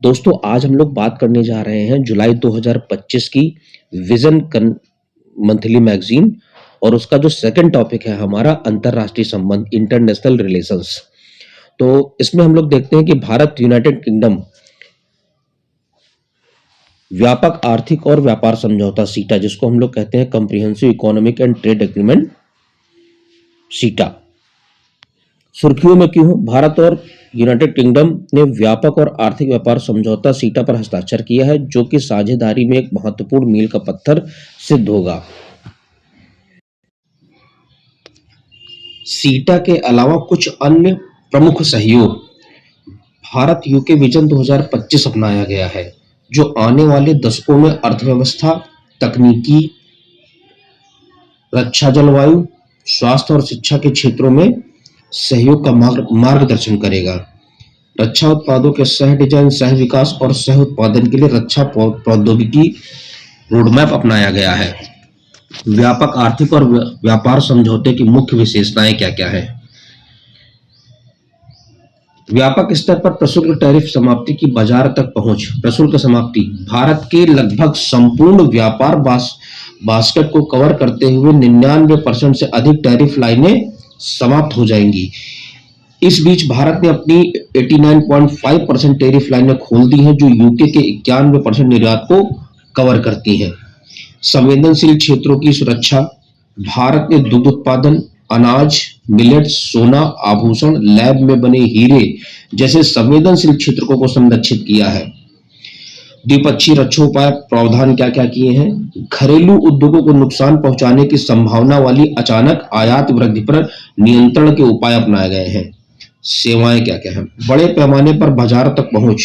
दोस्तों आज हम लोग बात करने जा रहे हैं जुलाई 2025 की विजन मंथली मैगजीन और उसका जो सेकंड टॉपिक है हमारा अंतरराष्ट्रीय संबंध इंटरनेशनल रिलेशंस। तो इसमें हम लोग देखते हैं कि भारत यूनाइटेड किंगडम व्यापक आर्थिक और व्यापार समझौता सीटा, जिसको हम लोग कहते हैं comprehensive economic and trade agreement सीटा, सुर्खियों में क्यों? भारत और यूनाइटेड किंगडम ने व्यापक और आर्थिक व्यापार समझौता सीटा पर हस्ताक्षर किया है, जो कि साझेदारी में एक महत्वपूर्ण मील का पत्थर सिद्ध होगा। सीटा के अलावा कुछ अन्य प्रमुख सहयोग भारत यूके विजन 2025 अपनाया गया है, जो आने वाले दशकों में अर्थव्यवस्था, तकनीकी, रक्षा, जलवायु, स्वास्थ्य और शिक्षा के क्षेत्रों में सहयोग का मार्गदर्शन करेगा। रक्षा उत्पादों के सह डिजाइन, सह विकास और सह उत्पादन के लिए रक्षा प्रौद्योगिकी रोडमैप अपनाया गया है। व्यापक आर्थिक और व्यापार समझौते की मुख्य विशेषताएं क्या-क्या है? व्यापक स्तर पर प्रशुल्क टैरिफ समाप्ति की बाजार तक पहुंच। प्रशुल्क समाप्ति भारत के लगभग संपूर्ण व्यापार बास्केट को कवर करते हुए 99% से अधिक टैरिफ लाइनें समाप्त हो जाएंगी। इस बीच भारत ने अपनी 89.5% टैरिफ लाइनें खोल दी हैं, जो यूके के 91% निर्यात को कवर करती हैं। संवेदनशील क्षेत्रों की सुरक्षा भारत ने दुग्ध उत्पादन, अनाज, मिलेट, सोना, आभूषण, लैब में बने हीरे जैसे संवेदनशील क्षेत्रों को संरक्षित किया है। द्विपक्षीय रक्षोपाय प्रावधान क्या-क्या किए हैं? घरेलू उद्योगों को नुकसान पहुंचाने की संभावना वाली अचानक आयात वृद्धि पर नियंत्रण के उपाय अपनाए गए हैं। सेवाएं क्या-क्या हैं? बड़े पैमाने पर बाजार तक पहुंच।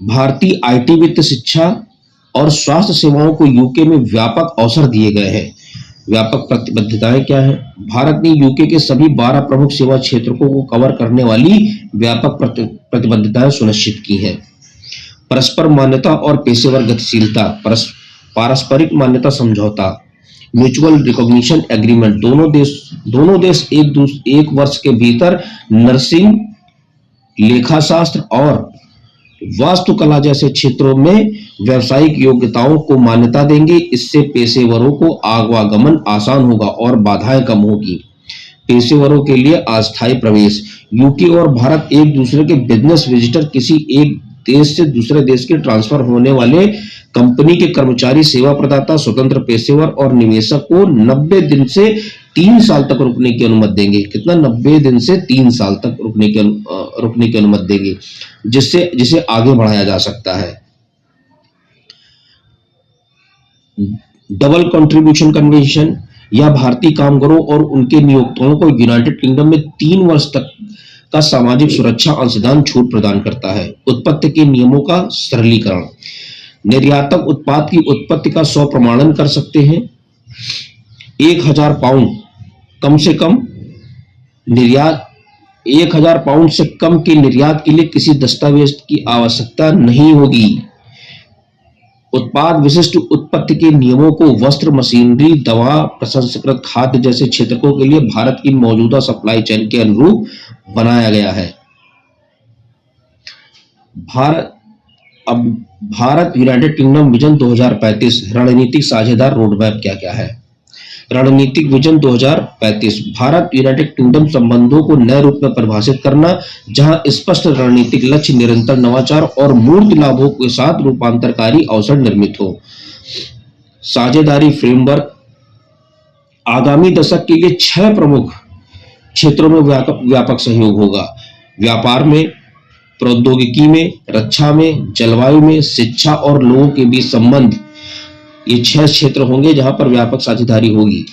भारतीय आईटी, वित्त, शिक्षा और स्वास्थ्य सेवाओं को यूके में व्यापक अवसर दिए गए हैं। व्यापक प्रतिबद्धताएं क्या है? भारत ने यूके के सभी 12 प्रमुख सेवा क्षेत्रों को कवर करने वाली व्यापक प्रतिबद्धताएं सुनिश्चित की हैं। परस्पर मान्यता और पेशेवर गतिशीलता, पारस्परिक मान्यता समझौता, म्यूचुअल रिकॉग्निशन एग्रीमेंट, दोनों देश एक वर्ष के भीतर नर्सिंग, लेखाशास्त्र और वास्तुकला जैसे क्षेत्रों में व्यावसायिक योग्यताओं को मान्यता देंगे। इससे पेशेवरों को आवागमन आसान होगा और बाधाएं कम होगी। पेशेवरों के लिए अस्थायी प्रवेश, यूके और भारत एक दूसरे के बिजनेस विजिटर, किसी एक देश से दूसरे देश के ट्रांसफर होने वाले कंपनी के कर्मचारी, सेवा प्रदाता, स्वतंत्र पेशेवर और निवेशक को 90 दिन से 3 साल तक रुकने की अनुमति देंगे। कितना? 90 दिन से 3 साल तक रुकने की अनुमति देंगे, जिसे आगे बढ़ाया जा सकता है। डबल कंट्रीब्यूशन कन्वेंशन या भारतीय कामगारों और उनके नियोक्ताओं को यूनाइटेड किंगडम में 3 वर्ष तक का सामाजिक सुरक्षा अंशदान छूट प्रदान करता है। उत्पत्ति के नियमों का सरलीकरण, निर्यातक उत्पाद की उत्पत्ति का 100 प्रमाणन कर सकते हैं। 1000 पाउंड कम से कम निर्यात 1000 पाउंड से कम के निर्यात के लिए किसी दस्तावेज की आवश्यकता नहीं होगी। उत्पाद विशिष्ट उत्पत्ति के नियमों को वस्त्र, मशीनरी, दवा, प्रसंस्कृत खाद्य जैसे क्षेत्रों के लिए भारत की मौजूदा सप्लाई चेन के अनुरूप बनाया गया है। भारत यूनाइटेड किंगडम विजन 2035 रणनीतिक साझेदार रोडमैप क्या-क्या है? रणनीतिक विजन 2035 भारत यूनाइटेड किंगडम संबंधों को नए रूप में परिभाषित करना, जहां स्पष्ट रणनीतिक लक्ष्य, निरंतर नवाचार और मूर्त लाभों के साथ रूपांतरकारी अवसर निर्मित हो। साझेदारी फ्रेमवर्क आगामी दशक के लिए 6 प्रमुख क्षेत्रों में व्यापक सहयोग होगा। व्यापार में, प्रौद्योगिकी में, रक्षा में, जलवायु में, शिक्षा और लोगों के बीच संबंध, ये 6 क्षेत्र होंगे जहां पर व्यापक साझेदारी होगी।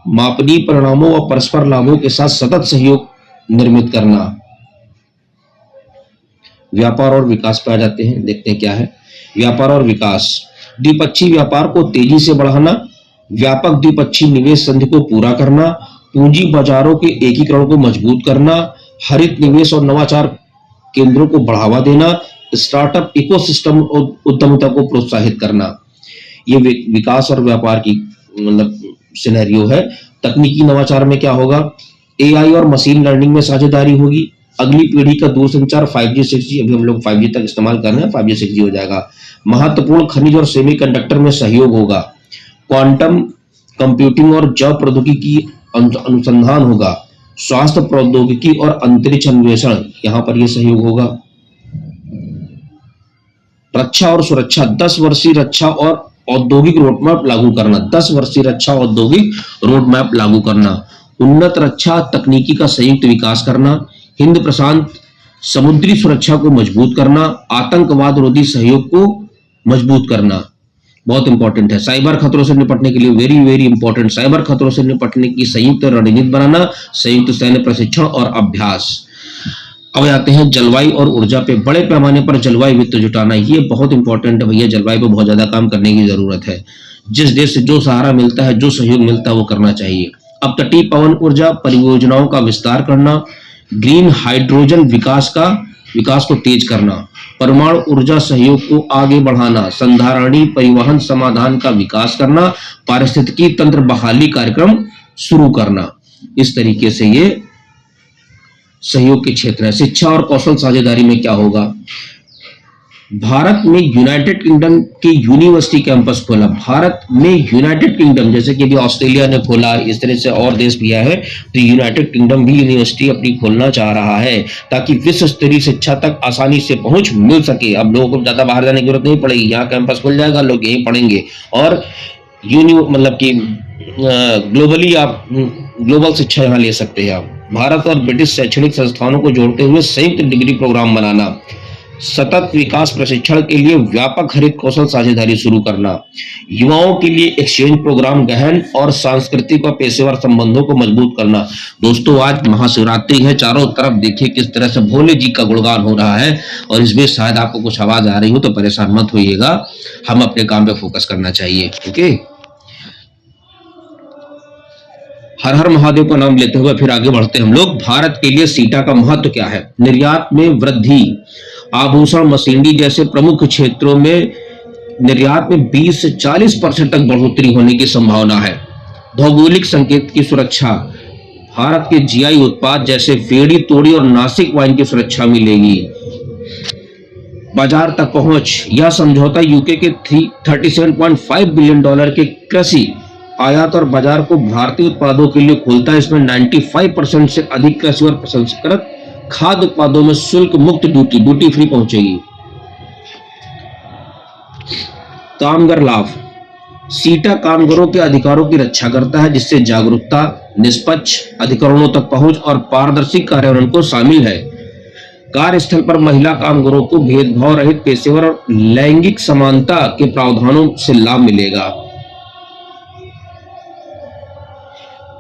मापनीय परिणामों व परस्पर लाभों के साथ सतत सहयोग निर्मित करना। व्यापार और विकास पे आ जाते हैं, देखते हैं क्या है व्यापार और विकास। द्विपक्षीय व्यापार को तेजी से बढ़ाना, व्यापक द्विपक्षीय निवेश संधि को पूरा करना, पूंजी बाजारों के एकीकरण को मजबूत करना, हरित निवेश और नवाचार केंद्रों को बढ़ावा देना, स्टार्टअप इकोसिस्टम और उद्यमिता को प्रोत्साहित करना। ये विकास और व्यापार की मतलब सिनेरियो है। तकनीकी नवाचार में क्या होगा? एआई और मशीन लर्निंग में साझेदारी होगी। अगली पीढ़ी का दूरसंचार 5G 6G, अभी हम लोग 5G तक इस्तेमाल कर रहे हैं, 5G 6G हो जाएगा। महत्वपूर्ण खनिज और सेमीकंडक्टर में सहयोग होगा। क्वांटम कंप्यूटिंग और जैव प्रौद्योगिकी अनुसंधान होगा। स्वास्थ्य प्रौद्योगिकी और अंतरिक्ष अन्वेषण, यहाँ पर यह सहयोग होगा। रक्षा और सुरक्षा, 10 वर्षीय रक्षा और औद्योगिक रोडमैप लागू करना। 10 वर्षीय रक्षा औद्योगिक रोडमैप लागू करना। उन्नत रक्षा तकनीकी का संयुक्त विकास करना। हिंद प्रशांत समुद्री सुरक्षा को मजबूत करना। आतंकवाद रोधी सहयोग को मजबूत करना, बहुत इंपॉर्टेंट है। साइबर खतरों से निपटने के लिए वेरी वेरी इंपॉर्टेंट, साइबर खतरों से निपटने की संयुक्त रणनीति बनाना, संयुक्त सैन्य प्रशिक्षण और अभ्यास। अब आते हैं जलवायु और ऊर्जा पे। बड़े पैमाने पर जलवायु वित्त जुटाना, ये बहुत इंपॉर्टेंट है भैया, जलवायु पे बहुत ज्यादा काम करने की जरूरत है। जिस देश से जो सहारा मिलता है, जो सहयोग मिलता है, वो करना चाहिए। अब तटीय पवन ऊर्जा परियोजनाओं का विस्तार करना। ग्रीन हाइड्रोजन विकास को तेज करना। परमाणु ऊर्जा सहयोग को आगे बढ़ाना। संधारणीय परिवहन समाधान का विकास करना। पारिस्थितिकी तंत्र बहाली कार्यक्रम शुरू करना। इस तरीके से ये सहयोग के क्षेत्र है। शिक्षा और कौशल साझेदारी में क्या होगा? भारत में यूनाइटेड किंगडम के यूनिवर्सिटी कैंपस खोला। भारत में यूनाइटेड किंगडम, जैसे कि अभी ऑस्ट्रेलिया ने खोला, इस तरह से और देश भी है, तो यूनाइटेड किंगडम भी यूनिवर्सिटी अपनी खोलना चाह रहा है ताकि विश्व स्तरीय शिक्षा तक आसानी से पहुंच मिल सके। अब लोगों को ज्यादा बाहर जाने की जरूरत नहीं पड़ेगी, यहाँ कैंपस खुल जाएगा, लोग यहीं पढ़ेंगे और मतलब कि ग्लोबली आप ग्लोबल शिक्षा यहाँ ले सकते हैं। आप भारत और ब्रिटिश शैक्षणिक संस्थानों को जोड़ते हुए संयुक्त डिग्री प्रोग्राम बनाना। सतत विकास प्रशिक्षण के लिए व्यापक हरित कौशल साझेदारी शुरू करना। युवाओं के लिए एक्सचेंज प्रोग्राम, गहन और सांस्कृतिक और पेशेवर संबंधों को मजबूत करना। दोस्तों, आज महाशिवरात्रि है, चारों तरफ देखिए किस तरह से भोले जी का गुणगान हो रहा है और इसमें शायद आपको कुछ आवाज आ रही हो तो परेशान मत होइएगा, हम अपने काम पे फोकस करना चाहिए। ओके, हर हर महादेव का नाम लेते हुए फिर आगे बढ़ते हैं हम लोग। भारत के लिए सीटा का महत्व क्या है? निर्यात में वृद्धि, आभूषण, मशीनरी जैसे प्रमुख क्षेत्रों में निर्यात में 20 से 40% तक बढ़ोतरी होने की संभावना है। भौगोलिक संकेत की सुरक्षा, भारत के जीआई उत्पाद जैसे फेड़ी, तोड़ी और नासिक वाइन की सुरक्षा मिलेगी। बाजार तक पहुंच, यह समझौता यूके के $37.5 बिलियन के कृषि आयात और बाजार को भारतीय उत्पादों के लिए खोलता है। इसमें 95% से अधिक कृषि और प्रसंस्कृत खाद्य उत्पादों में शुल्क मुक्त ड्यूटी फ्री पहुंचेगी। कामगार लाभ, सीटा कामगारों के अधिकारों की रक्षा करता है, जिससे जागरूकता, निष्पक्ष अधिकरणों तक पहुंच और पारदर्शी कार्यान्वयन को शामिल है। कार्यस्थल पर महिला कामगारों को भेदभाव रहित पेशेवर और लैंगिक समानता के प्रावधानों से लाभ मिलेगा।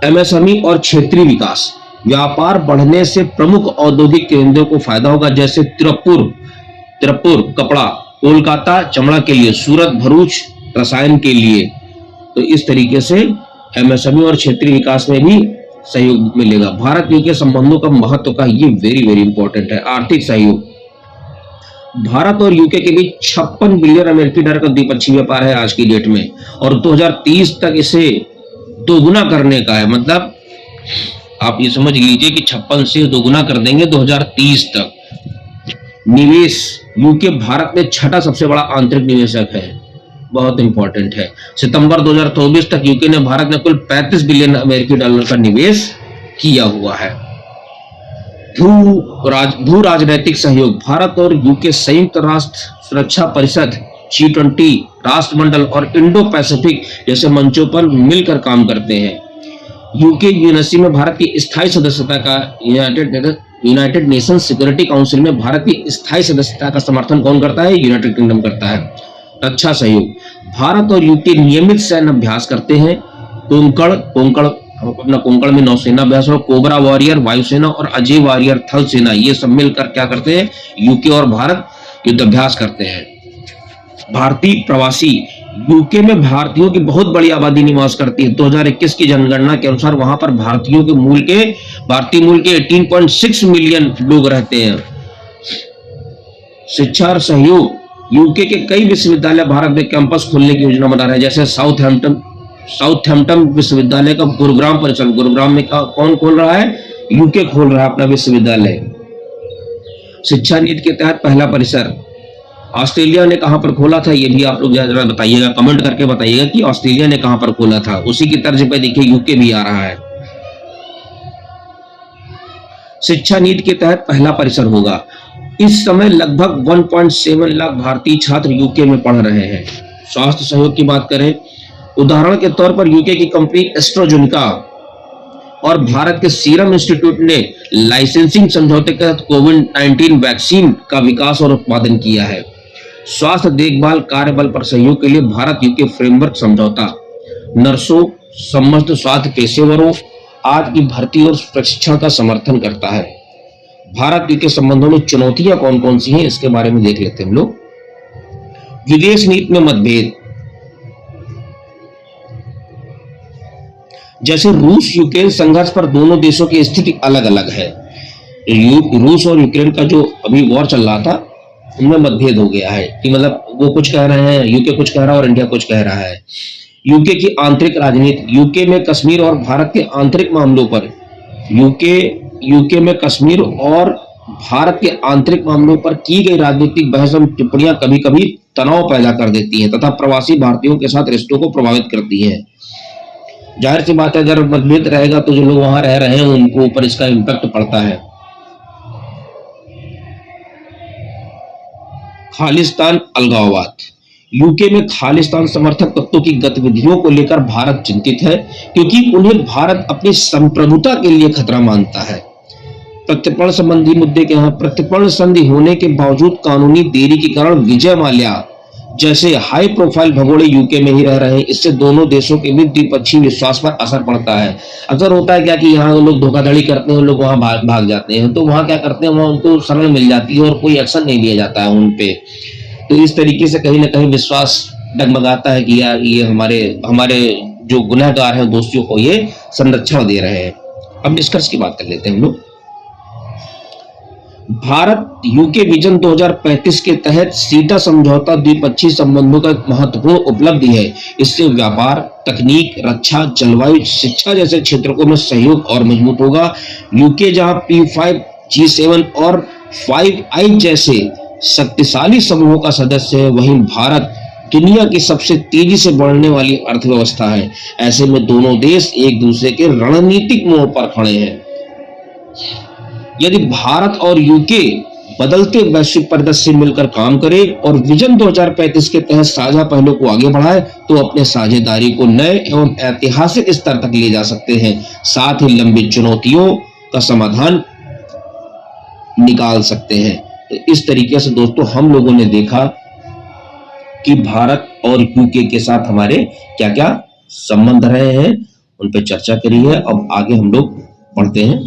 एमएसएमई और क्षेत्रीय विकास, व्यापार बढ़ने से प्रमुख औद्योगिक केंद्रों को फायदा होगा, जैसे तिरुपुर कपड़ा, कोलकाता चमड़ा के लिए, सूरत भरूच रसायन के लिए। तो इस तरीके से एमएसएमई और क्षेत्रीय विकास में भी सहयोग मिलेगा। भारत यूके संबंधों का महत्व का ये वेरी वेरी इंपॉर्टेंट है। आर्थिक सहयोग, भारत और यूके के बीच 56 बिलियन अमेरिकी डॉलर का द्विपक्षीय व्यापार है आज की डेट में, और 2030 तक इसे दोगुना करने का है। मतलब आप ये समझ लीजिए कि 56 से दोगुना कर देंगे 2030 तक। निवेश, यूके भारत में छठा सबसे बड़ा आंतरिक निवेशक है, बहुत इंपॉर्टेंट है। सितंबर 2024 तक यूके ने भारत में कुल 35 बिलियन अमेरिकी डॉलर का निवेश किया हुआ है। भू राजनैतिक सहयोग, भारत और यूके संयुक्त राष्ट्र सुरक्षा परिषद, G20 राष्ट्रमंडल और इंडो पैसिफिक जैसे मंचों पर मिलकर काम करते हैं। यूके यूएनएससी में भारत की स्थायी सदस्यता का, यूनाइटेड नेशन सिक्योरिटी काउंसिल में भारत की स्थायी सदस्यता का समर्थन कौन करता है? यूनाइटेड किंगडम करता है। रक्षा सहयोग, भारत और यूके नियमित सैन्य अभ्यास करते हैं। कोंकण में नौसेना अभ्यास और कोबरा वॉरियर वायुसेना और अजय वॉरियर थल सेना, ये सब मिलकर क्या करते हैं? यूके और भारत युद्ध अभ्यास करते हैं। भारतीय प्रवासी, यूके में भारतीयों की बहुत बड़ी आबादी निवास करती है। 2021 की जनगणना के अनुसार वहां पर भारतीय मूल के 18.6 मिलियन लोग रहते हैं। शिक्षा और सहयोग, यूके के कई विश्वविद्यालय भारत में कैंपस खोलने की योजना बना रहे हैं, जैसे साउथहैम्पटन विश्वविद्यालय का गुरुग्राम परिसर, गुरुग्राम में कौन खोल रहा है? यूके खोल रहा है अपना विश्वविद्यालय। शिक्षा नीति के तहत पहला परिसर ऑस्ट्रेलिया ने कहां पर खोला था, ये भी आप लोग जरा बताइएगा, कमेंट करके बताइएगा कि ऑस्ट्रेलिया ने कहां पर खोला था। उसी की तर्ज पे देखिए यूके भी आ रहा है। शिक्षा नीति के तहत पहला परिसर होगा। इस समय लगभग 1.7 लाख भारतीय छात्र यूके में पढ़ रहे हैं। स्वास्थ्य सहयोग की बात करें, उदाहरण के तौर पर यूके की कंपनी एस्ट्राजेनेका और भारत के सीरम इंस्टीट्यूट ने लाइसेंसिंग समझौते के तहत कोविड-19 वैक्सीन का विकास और उत्पादन किया है। स्वास्थ्य देखभाल कार्यबल पर सहयोग के लिए भारत यूके फ्रेमवर्क समझौता नर्सों, समस्त स्वास्थ्य पेशेवरों आदि की भर्ती और प्रशिक्षण का समर्थन करता है। भारत यूके संबंधों में चुनौतियां कौन कौन सी हैं, इसके बारे में देख लेते हैं हम लोग। विदेश नीति में मतभेद, जैसे रूस यूक्रेन संघर्ष पर दोनों देशों की स्थिति अलग अलग है। रूस और यूक्रेन का जो अभी वॉर चल रहा था उनमें मतभेद हो गया है कि मतलब वो कुछ कह रहे हैं, यूके कुछ कह रहा है और इंडिया कुछ कह रहा है। यूके की आंतरिक राजनीति, यूके में कश्मीर और भारत के आंतरिक मामलों पर यूके में कश्मीर और भारत के आंतरिक मामलों पर की गई राजनीतिक बहस और टिप्पणियां कभी कभी तनाव पैदा कर देती हैं तथा प्रवासी भारतीयों के साथ रिश्तों को प्रभावित करती हैं। जाहिर सी बात है, अगर मतभेद रहेगा तो जो लोग वहां रह रहे हैं उनको ऊपर इसका इम्पैक्ट पड़ता है। खालिस्तान अलगाववाद, यूके में खालिस्तान समर्थक तत्वों की गतिविधियों को लेकर भारत चिंतित है क्योंकि उन्हें भारत अपनी संप्रभुता के लिए खतरा मानता है। प्रत्यर्पण संबंधी मुद्दे के यहाँ प्रत्यर्पण संधि होने के बावजूद कानूनी देरी के कारण विजय माल्या जैसे हाई प्रोफाइल भगोड़े यूके में ही रह रहे हैं। इससे दोनों देशों के बीच द्विपक्षीय विश्वास पर असर पड़ता है। अक्सर होता है क्या कि यहाँ लोग धोखाधड़ी करते हैं, लोग वहां भाग जाते हैं, तो वहां क्या करते हैं, वहां उनको शरण मिल जाती है और कोई एक्शन नहीं लिया जाता है उन पे। तो इस तरीके से कहीं ना कहीं विश्वास डगमगाता है कि यार ये हमारे जो गुनहगार हैं दोषियों को ये संरक्षण दे रहे हैं। अब निष्कर्ष की बात कर लेते हैं हम लोग। भारत यूके विजन 2035 के तहत सीटा समझौता द्विपक्षीय संबंधों का एक महत्वपूर्ण उपलब्धि है। इससे व्यापार, तकनीक, रक्षा, जलवायु, शिक्षा जैसे क्षेत्रों में सहयोग और मजबूत होगा। यूके जहां P5, G7 और 5I जैसे शक्तिशाली समूहों का सदस्य है, वहीं भारत दुनिया की सबसे तेजी से बढ़ने वाली अर्थव्यवस्था है। ऐसे में दोनों देश एक दूसरे के रणनीतिक मोड़ पर खड़े हैं। यदि भारत और यूके बदलते वैश्विक परिदृश्य से मिलकर काम करे और विजन 2035 के तहत साझा पहलों को आगे बढ़ाए तो अपने साझेदारी को नए एवं ऐतिहासिक स्तर तक ले जा सकते हैं, साथ ही लंबी चुनौतियों का समाधान निकाल सकते हैं। तो इस तरीके से दोस्तों हम लोगों ने देखा कि भारत और यूके के साथ हमारे क्या क्या संबंध रहे हैं, उन पर चर्चा करी है। अब आगे हम लोग पढ़ते हैं।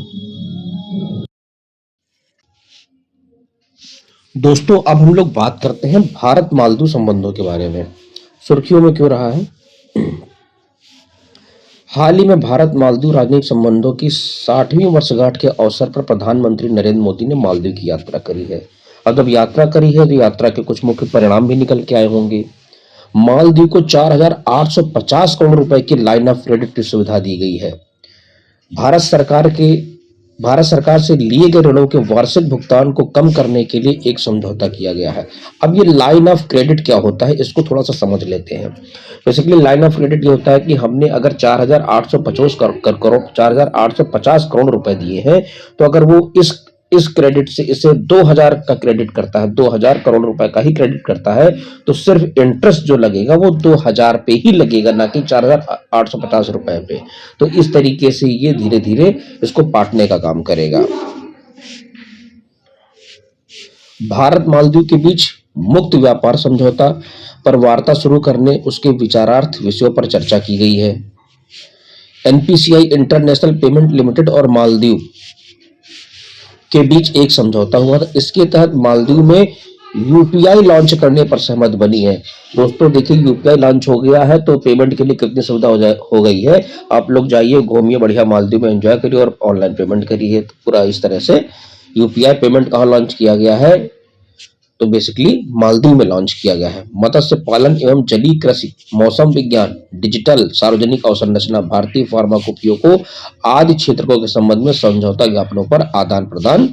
दोस्तों अब हम लोग बात करते हैं भारत मालदीव संबंधों के बारे में। सुर्खियों में क्यों रहा है? हाल ही में भारत मालदीव राजनीतिक संबंधों की 60वीं वर्षगांठ के अवसर पर प्रधानमंत्री नरेंद्र मोदी ने मालदीव की यात्रा करी है। और जब यात्रा करी है तो यात्रा के कुछ मुख्य परिणाम भी निकल के आए होंगे। मालदीव को 4,850 करोड़ रुपए की लाइन ऑफ क्रेडिट की सुविधा दी गई है। भारत सरकार से लिए गए ऋणों के वार्षिक भुगतान को कम करने के लिए एक समझौता किया गया है। अब ये लाइन ऑफ क्रेडिट क्या होता है, इसको थोड़ा सा समझ लेते हैं। बेसिकली लाइन ऑफ क्रेडिट ये होता है कि हमने अगर 4,850 करोड़ रुपए दिए हैं, तो अगर वो इस क्रेडिट से इसे 2,000 का क्रेडिट करता है, 2,000 करोड़ रुपए का ही क्रेडिट करता है, तो सिर्फ इंटरेस्ट जो लगेगा वो 2,000 पे ही लगेगा, ना कि 4,850 रुपए पे। तो इस तरीके से ये धीरे धीरे इसको बांटने का काम करेगा। भारत मालदीव के बीच मुक्त व्यापार समझौता पर वार्ता शुरू करने उसके विचारार्थ विषयों पर चर्चा की गई है। NPCI इंटरनेशनल पेमेंट लिमिटेड और मालदीव के बीच एक समझौता हुआ था। इसके तहत मालदीव में UPI लॉन्च करने पर सहमत बनी है। दोस्तों देखिए UPI लॉन्च हो गया है तो पेमेंट के लिए कितनी सुविधा हो गई है। आप लोग जाइए, घूमिए, बढ़िया मालदीव में एंजॉय करिए और ऑनलाइन पेमेंट करिए। तो पूरा इस तरह से UPI पेमेंट कहाँ लॉन्च किया गया है? तो बेसिकली मालदीव में लॉन्च किया गया है। मत्स्य पालन एवं जलीय कृषि, मौसम विज्ञान, डिजिटल, सार्वजनिक अवसंरचना, भारतीय फार्माकोपियों आदि क्षेत्रों के संबंध में समझौता ज्ञापनों पर आदान प्रदान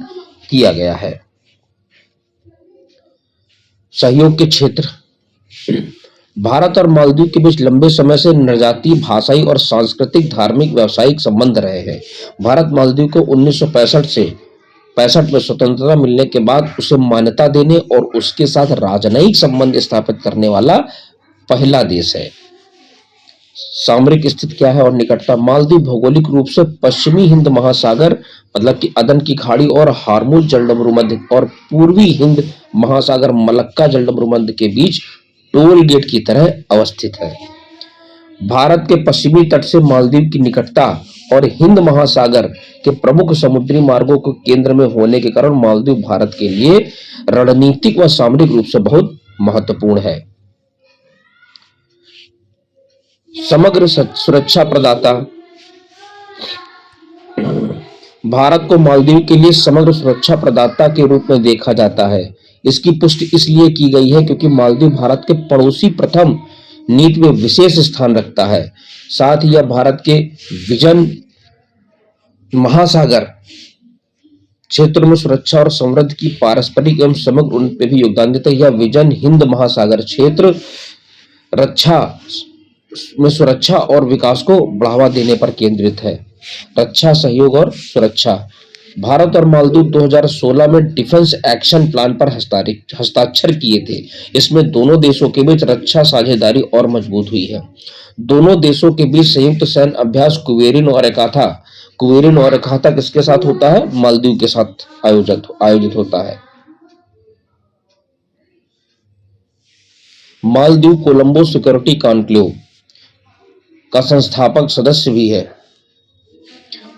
किया गया है। सहयोग के क्षेत्र, भारत और मालदीव के बीच लंबे समय से नृजातीय, भाषाई और सांस्कृतिक, धार्मिक, व्यावसायिक संबंध रहे हैं। भारत मालदीव को 1965 में स्वतंत्रता मिलने के बाद उसे मान्यता देने और उसके साथ राजनयिक संबंध स्थापित करने वाला पहला देश है। सामरिक स्थिति क्या है और निकटता, मालदीव भौगोलिक रूप से पश्चिमी हिंद महासागर मतलब कि अदन की खाड़ी और हार्मुज जलडमरूमध्य और पूर्वी हिंद महासागर मलक्का जलडमरूमध्य के बीच टोल गेट की तरह अवस्थित है। भारत के पश्चिमी तट से मालदीव की निकटता और हिंद महासागर के प्रमुख समुद्री मार्गों के केंद्र में होने के कारण मालदीव भारत के लिए रणनीतिक व सामरिक रूप से बहुत महत्वपूर्ण है। समग्र सुरक्षा प्रदाता, भारत को मालदीव के लिए समग्र सुरक्षा प्रदाता के रूप में देखा जाता है। इसकी पुष्टि इसलिए की गई है क्योंकि मालदीव भारत के पड़ोसी प्रथम नीति में विशेष स्थान रखता है। साथ ही यह भारत के विजन महासागर क्षेत्र में सुरक्षा और समृद्धि की पारस्परिक एवं समग्र उन्नति पे भी योगदान देता है। यह विजन हिंद महासागर क्षेत्र रक्षा में सुरक्षा और विकास को बढ़ावा देने पर केंद्रित है। रक्षा सहयोग और सुरक्षा, भारत और मालदीव 2016 में डिफेंस एक्शन प्लान पर हस्ताक्षर किए थे। इसमें दोनों देशों के बीच रक्षा साझेदारी और मजबूत हुई है। दोनों देशों के बीच संयुक्त सैन्य अभ्यास कुवेरिन और एकाथा किसके साथ होता है? मालदीव के साथ आयोजित होता है। मालदीव कोलंबो सिक्योरिटी कॉन्क्लेव का संस्थापक सदस्य भी है।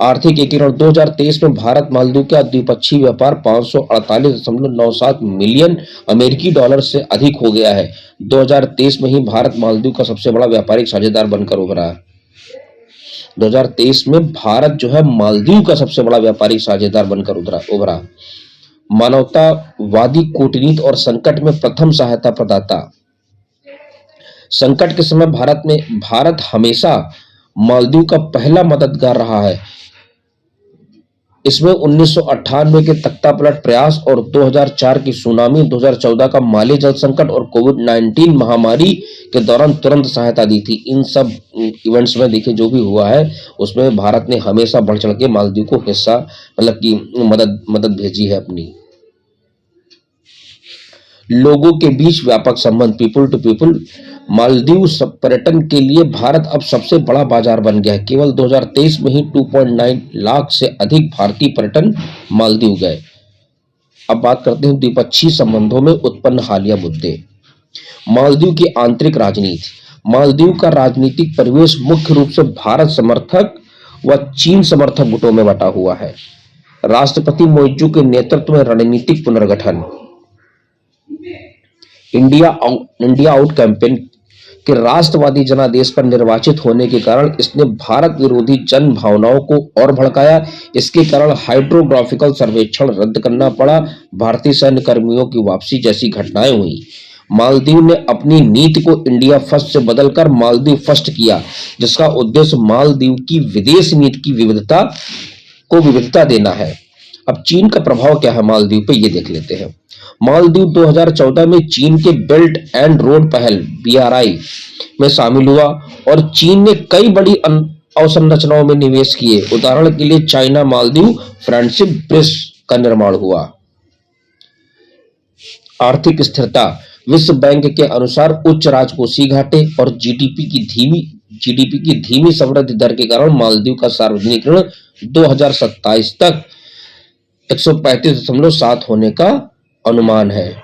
आर्थिक एकीकरण, 2023 में भारत मालदीव का द्विपक्षीय व्यापार 548.97 मिलियन अमेरिकी डॉलर से अधिक हो गया है। 2023 में ही भारत मालदीव का सबसे बड़ा व्यापारिक साझेदार बनकर उभरा है। 2023 में भारत जो है मालदीव का सबसे बड़ा व्यापारिक साझेदार बनकर उभरा। मानवतावादी कूटनीति और संकट में प्रथम सहायता प्रदाता, संकट के समय भारत हमेशा मालदीव का पहला मददगार रहा है। इसमें 1998 के तख्तापलट प्रयास और 2004 की सुनामी, 2014 का माली जल संकट और कोविड-19 महामारी के दौरान तुरंत सहायता दी थी। इन सब इवेंट्स में देखिए जो भी हुआ है उसमें भारत ने हमेशा बढ़ चढ़ के मालदीव को हिस्सा मतलब की मदद भेजी है अपनी। लोगों के बीच व्यापक संबंध, पीपल टू पीपल, मालदीव पर्यटन के लिए भारत अब सबसे बड़ा बाजार बन गया है। केवल 2023 में ही 2.9 लाख से अधिक भारतीय पर्यटन मालदीव गए। अब बात करते हैं द्विपक्षीय संबंधों में उत्पन्न हालिया मुद्दे। मालदीव की आंतरिक राजनीति, मालदीव का राजनीतिक परिवेश मुख्य रूप से भारत समर्थक व चीन समर्थक गुटों में बटा हुआ है। राष्ट्रपति मोइजू के नेतृत्व में रणनीतिक पुनर्गठन, इंडिया आउट कैंपेन के राष्ट्रवादी जनादेश पर निर्वाचित होने के कारण इसने भारत विरोधी जन भावनाओं को और भड़काया। इसके कारण हाइड्रोग्राफिकल सर्वेक्षण रद्द करना पड़ा, भारतीय सैन्य कर्मियों की वापसी जैसी घटनाएं हुई। मालदीव ने अपनी नीति को इंडिया फर्स्ट से बदलकर मालदीव फर्स्ट किया, जिसका उद्देश्य मालदीव की विदेश नीति की विविधता देना है। अब चीन का प्रभाव क्या है मालदीव पे, ये देख लेते हैं। मालदीव 2014 में चीन के बेल्ट एंड रोड पहल BRI में शामिल हुआ और चीन ने कई बड़ी अवसंरचनाओं में निवेश किए। उदाहरण के लिए चाइना मालदीव फ्रेंडशिप ब्रिज का निर्माण हुआ। आर्थिक स्थिरता, विश्व बैंक के अनुसार उच्च राजकोषीय घाटे और जीडीपी की धीमी समृद्धि दर के कारण मालदीव का सार्वजनिक ऋण 2027 तक 135.7 होने का अनुमान है।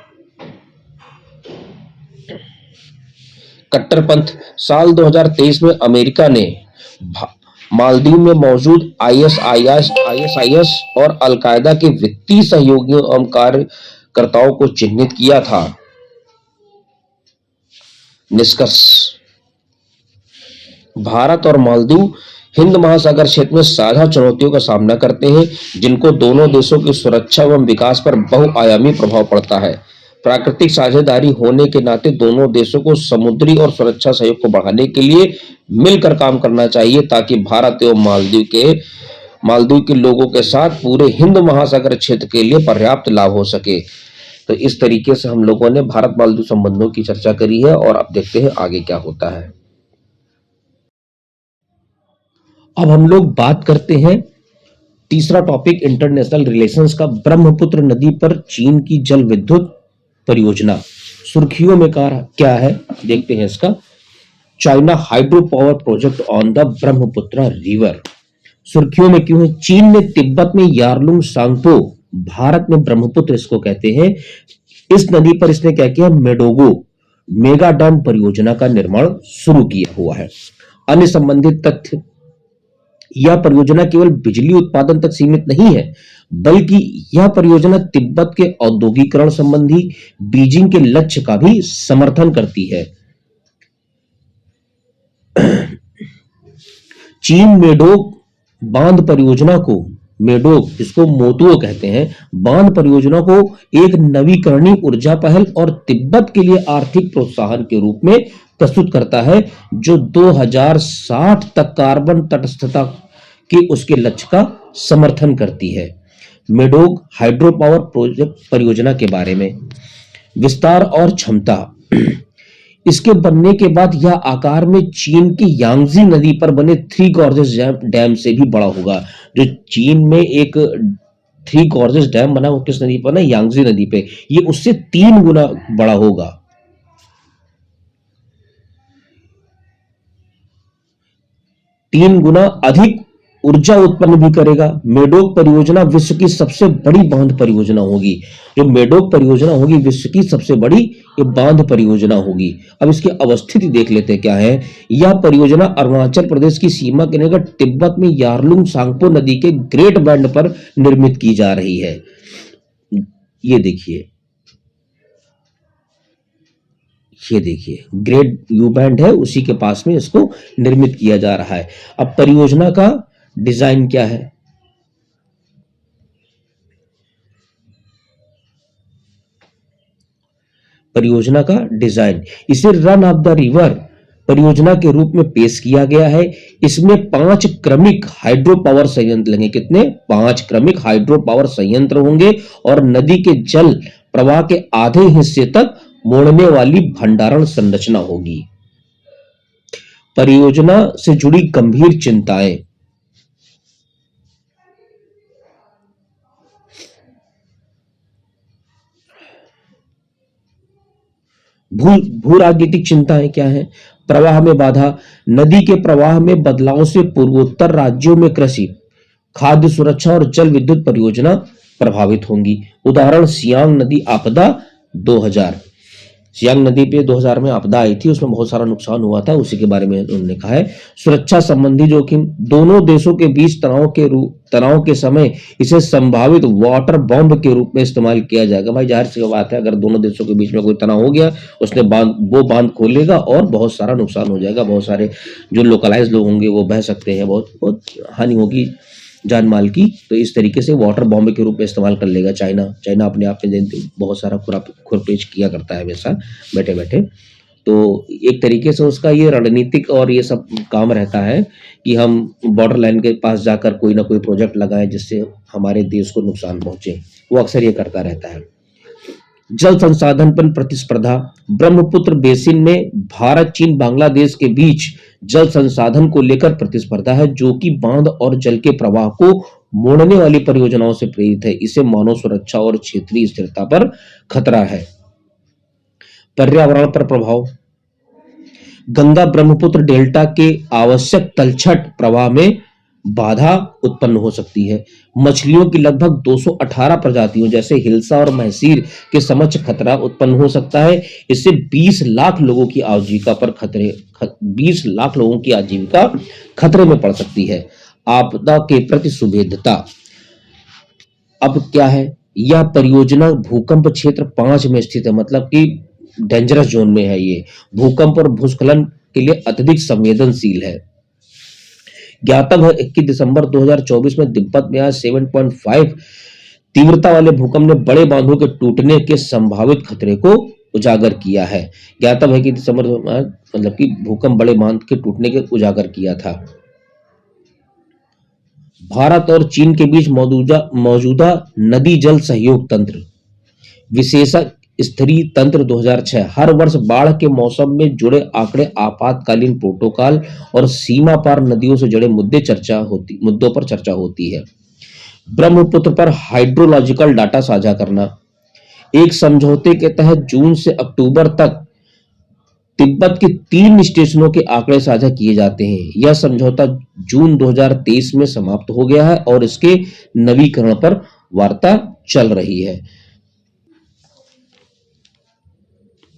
कट्टरपंथ, साल 2023 में अमेरिका ने मालदीव में मौजूद ISIS और अल-कायदा के वित्तीय सहयोगियों एवं कार्यकर्ताओं को चिन्हित किया था। निष्कर्ष, भारत और मालदीव हिंद महासागर क्षेत्र में साझा चुनौतियों का सामना करते हैं, जिनको दोनों देशों की सुरक्षा एवं विकास पर बहुआयामी प्रभाव पड़ता है। प्राकृतिक साझेदारी होने के नाते दोनों देशों को समुद्री और सुरक्षा सहयोग को बढ़ाने के लिए मिलकर काम करना चाहिए, ताकि भारत एवं मालदीव के लोगों के साथ पूरे हिंद महासागर क्षेत्र के लिए पर्याप्त लाभ हो सके। तो इस तरीके से हम लोगों ने भारत मालदीव संबंधों की चर्चा करी है और अब देखते हैं आगे क्या होता है। अब हम लोग बात करते हैं तीसरा टॉपिक इंटरनेशनल रिलेशंस का। ब्रह्मपुत्र नदी पर चीन की जल विद्युत परियोजना सुर्खियों में क्या है, देखते हैं इसका। China hydro power project on the Brahmaputra river. सुर्खियों में क्यों है? चीन ने तिब्बत में यारलुंग सांगपो, भारत में ब्रह्मपुत्र इसको कहते हैं, इस नदी पर इसने क्या किया? मेडोगो मेगा डैम परियोजना का निर्माण शुरू किया हुआ है। अन्य संबंधित तथ्य, यह परियोजना केवल बिजली उत्पादन तक सीमित नहीं है, बल्कि यह परियोजना तिब्बत के औद्योगिकरण संबंधी बीजिंग के लक्ष्य का भी समर्थन करती है। चीन मेडोग बांध परियोजना को, मेडोग इसको मोतुओ कहते हैं, बांध परियोजना को एक नवीकरणीय ऊर्जा पहल और तिब्बत के लिए आर्थिक प्रोत्साहन के रूप में प्रस्तुत करता है, जो 2060 तक कार्बन तटस्थता के उसके लक्ष्य का समर्थन करती है। मेडोग हाइड्रो पावर प्रोजेक्ट परियोजना के बारे में विस्तार और क्षमता। इसके बनने के बाद यह आकार में चीन की यांगजी नदी पर बने थ्री गॉर्जेस डैम से भी बड़ा होगा। जो चीन में एक थ्री गॉर्जेस डैम बना, वो किस नदी पर ना? यांगजी नदी पे। ये उससे 3 गुना बड़ा होगा। 3 गुना अधिक ऊर्जा उत्पन्न भी करेगा। मेडोक परियोजना विश्व की सबसे बड़ी बांध परियोजना होगी। जो मेडोक परियोजना होगी विश्व की सबसे बड़ी ये बांध परियोजना होगी। अब इसकी अवस्थिति देख लेते हैं क्या है। यह परियोजना अरुणाचल प्रदेश की सीमा के निकट तिब्बत में यारलुंग सांगपो नदी के ग्रेट बैंड पर निर्मित की जा रही है। ये देखिए, ये देखिए ग्रेट यू बैंड है, उसी के पास में इसको निर्मित किया जा रहा है। अब परियोजना का डिजाइन क्या है? परियोजना का डिजाइन, इसे रन ऑफ द रिवर परियोजना के रूप में पेश किया गया है। इसमें 5 क्रमिक हाइड्रो पावर संयंत्र लगेंगे। कितने? 5 क्रमिक हाइड्रो पावर संयंत्र होंगे और नदी के जल प्रवाह के आधे हिस्से तक मोड़ने वाली भंडारण संरचना होगी। परियोजना से जुड़ी गंभीर चिंताएं। भू राजनीतिक चिंताएं क्या है? प्रवाह में बाधा, नदी के प्रवाह में बदलाव से पूर्वोत्तर राज्यों में कृषि, खाद्य सुरक्षा और जल विद्युत परियोजना प्रभावित होंगी। उदाहरण सियांग नदी आपदा 2000। सियांग नदी पे 2000 में आपदा आई थी, उसमें बहुत सारा नुकसान हुआ था, उसी के बारे में उन्होंने कहा है। सुरक्षा संबंधी जोखिम, दोनों देशों के बीच तनाव के समय इसे संभावित वाटर बॉम्ब के रूप में इस्तेमाल किया जाएगा। भाई जाहिर सी बात है, अगर दोनों देशों के बीच में कोई तनाव हो गया, उसने वो बांध खोलेगा और बहुत सारा नुकसान हो जाएगा। बहुत सारे जो लोकलाइज लोग होंगे वो बह सकते हैं, बहुत हानि होगी जान माल की। तो इस तरीके से वाटर बॉम्ब के रूप में इस्तेमाल कर लेगा चाइना अपने आप में बहुत सारा खुरपेच किया करता है वैसा बैठे बैठे। तो एक तरीके से उसका ये रणनीतिक और ये सब काम रहता है कि हम बॉर्डर लाइन के पास जाकर कोई ना कोई प्रोजेक्ट लगाएं जिससे हमारे देश को नुकसान पहुंचे। वो अक्सर ये करता रहता है। जल संसाधन पर प्रतिस्पर्धा, ब्रह्मपुत्र बेसिन में भारत, चीन, बांग्लादेश के बीच जल संसाधन को लेकर प्रतिस्पर्धा है, जो कि बांध और जल के प्रवाह को मोड़ने वाली परियोजनाओं से प्रेरित है। इसे मानव सुरक्षा और क्षेत्रीय स्थिरता पर खतरा है। पर्यावरण पर प्रभाव, गंगा ब्रह्मपुत्र डेल्टा के आवश्यक तलछट प्रवाह में बाधा उत्पन्न हो सकती है। मछलियों की लगभग 218 प्रजातियों जैसे हिल्सा और महसीर के समक्ष खतरा उत्पन्न हो सकता है। इससे 20 लाख लोगों की आजीविका पर 20 लाख लोगों की आजीविका खतरे में पड़ सकती है। आपदा के प्रति सुभेद्यता, अब क्या है? यह परियोजना भूकंप क्षेत्र 5 में स्थित है, मतलब कि डेंजरस जोन में है। ये भूकंप और भूस्खलन के लिए अत्यधिक संवेदनशील है। ज्ञातव्य है 21 दिसंबर 2024 में तिब्बत में आज 7.5 तीव्रता वाले भूकंप ने बड़े बांधों के टूटने के संभावित खतरे को उजागर किया है। ज्ञातव्य है कि दिसंबर मतलब कि भूकंप बड़े बांध के टूटने के उजागर किया था। भारत और चीन के बीच मौजूदा नदी जल सहयोग तंत्र विशेषक स्तरीय तंत्र 2006 हर वर्ष बाढ़ के मौसम में जुड़े आंकड़े, आपातकालीन प्रोटोकॉल और सीमा पार नदियों से जुड़े मुद्दों पर चर्चा होती है। ब्रह्मपुत्र पर हाइड्रोलॉजिकल डाटा साझा करना। एक समझौते के तहत जून से अक्टूबर तक तिब्बत के 3 स्टेशनों के आंकड़े साझा किए जाते हैं। यह समझौता जून 2023 में समाप्त हो गया है और इसके नवीकरण पर वार्ता चल रही है।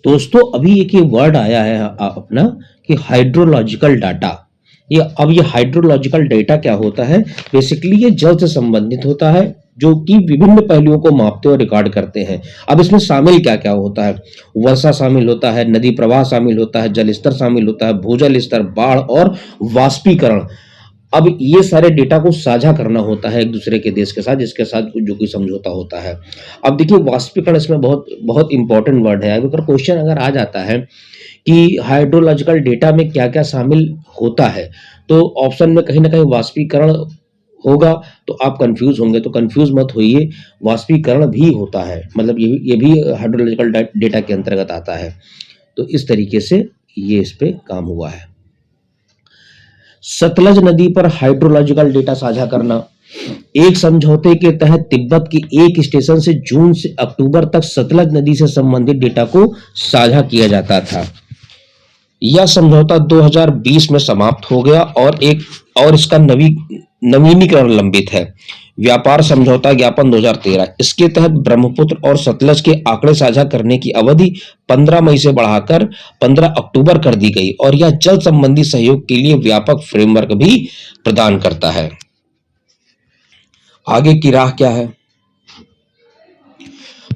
दोस्तों अभी एक ये वर्ड आया है अपना कि हाइड्रोलॉजिकल डाटा। ये हाइड्रोलॉजिकल डाटा क्या होता है? बेसिकली ये जल से संबंधित होता है जो कि विभिन्न पहलुओं को मापते और रिकॉर्ड करते हैं। अब इसमें शामिल क्या क्या होता है? वर्षा शामिल होता है, नदी प्रवाह शामिल होता है, जल स्तर शामिल होता है, भूजल स्तर, बाढ़ और वाष्पीकरण। अब ये सारे डेटा को साझा करना होता है एक दूसरे के देश के साथ, जिसके साथ जो कोई समझौता होता है। अब देखिए वाष्पीकरण इसमें बहुत बहुत इंपॉर्टेंट वर्ड है। अगर क्वेश्चन अगर आ जाता है कि हाइड्रोलॉजिकल डेटा में क्या क्या शामिल होता है, तो ऑप्शन में कहीं ना कहीं वाष्पीकरण होगा तो आप कंफ्यूज होंगे। तो कंफ्यूज मत होइए, वाष्पीकरण भी होता है, मतलब ये भी हाइड्रोलॉजिकल डेटा के अंतर्गत आता है। तो इस तरीके से ये इस पे काम हुआ है। सतलज नदी पर हाइड्रोलॉजिकल डेटा साझा करना। एक समझौते के तहत तिब्बत के एक स्टेशन से जून से अक्टूबर तक सतलज नदी से संबंधित डेटा को साझा किया जाता था। यह समझौता 2020 में समाप्त हो गया और इसका नवीनीकरण लंबित है। व्यापार समझौता ज्ञापन 2013, इसके तहत ब्रह्मपुत्र और सतलज के आंकड़े साझा करने की अवधि 15 मई से बढ़ाकर 15 अक्टूबर कर दी गई और यह जल संबंधी सहयोग के लिए व्यापक फ्रेमवर्क भी प्रदान करता है। आगे की राह क्या है?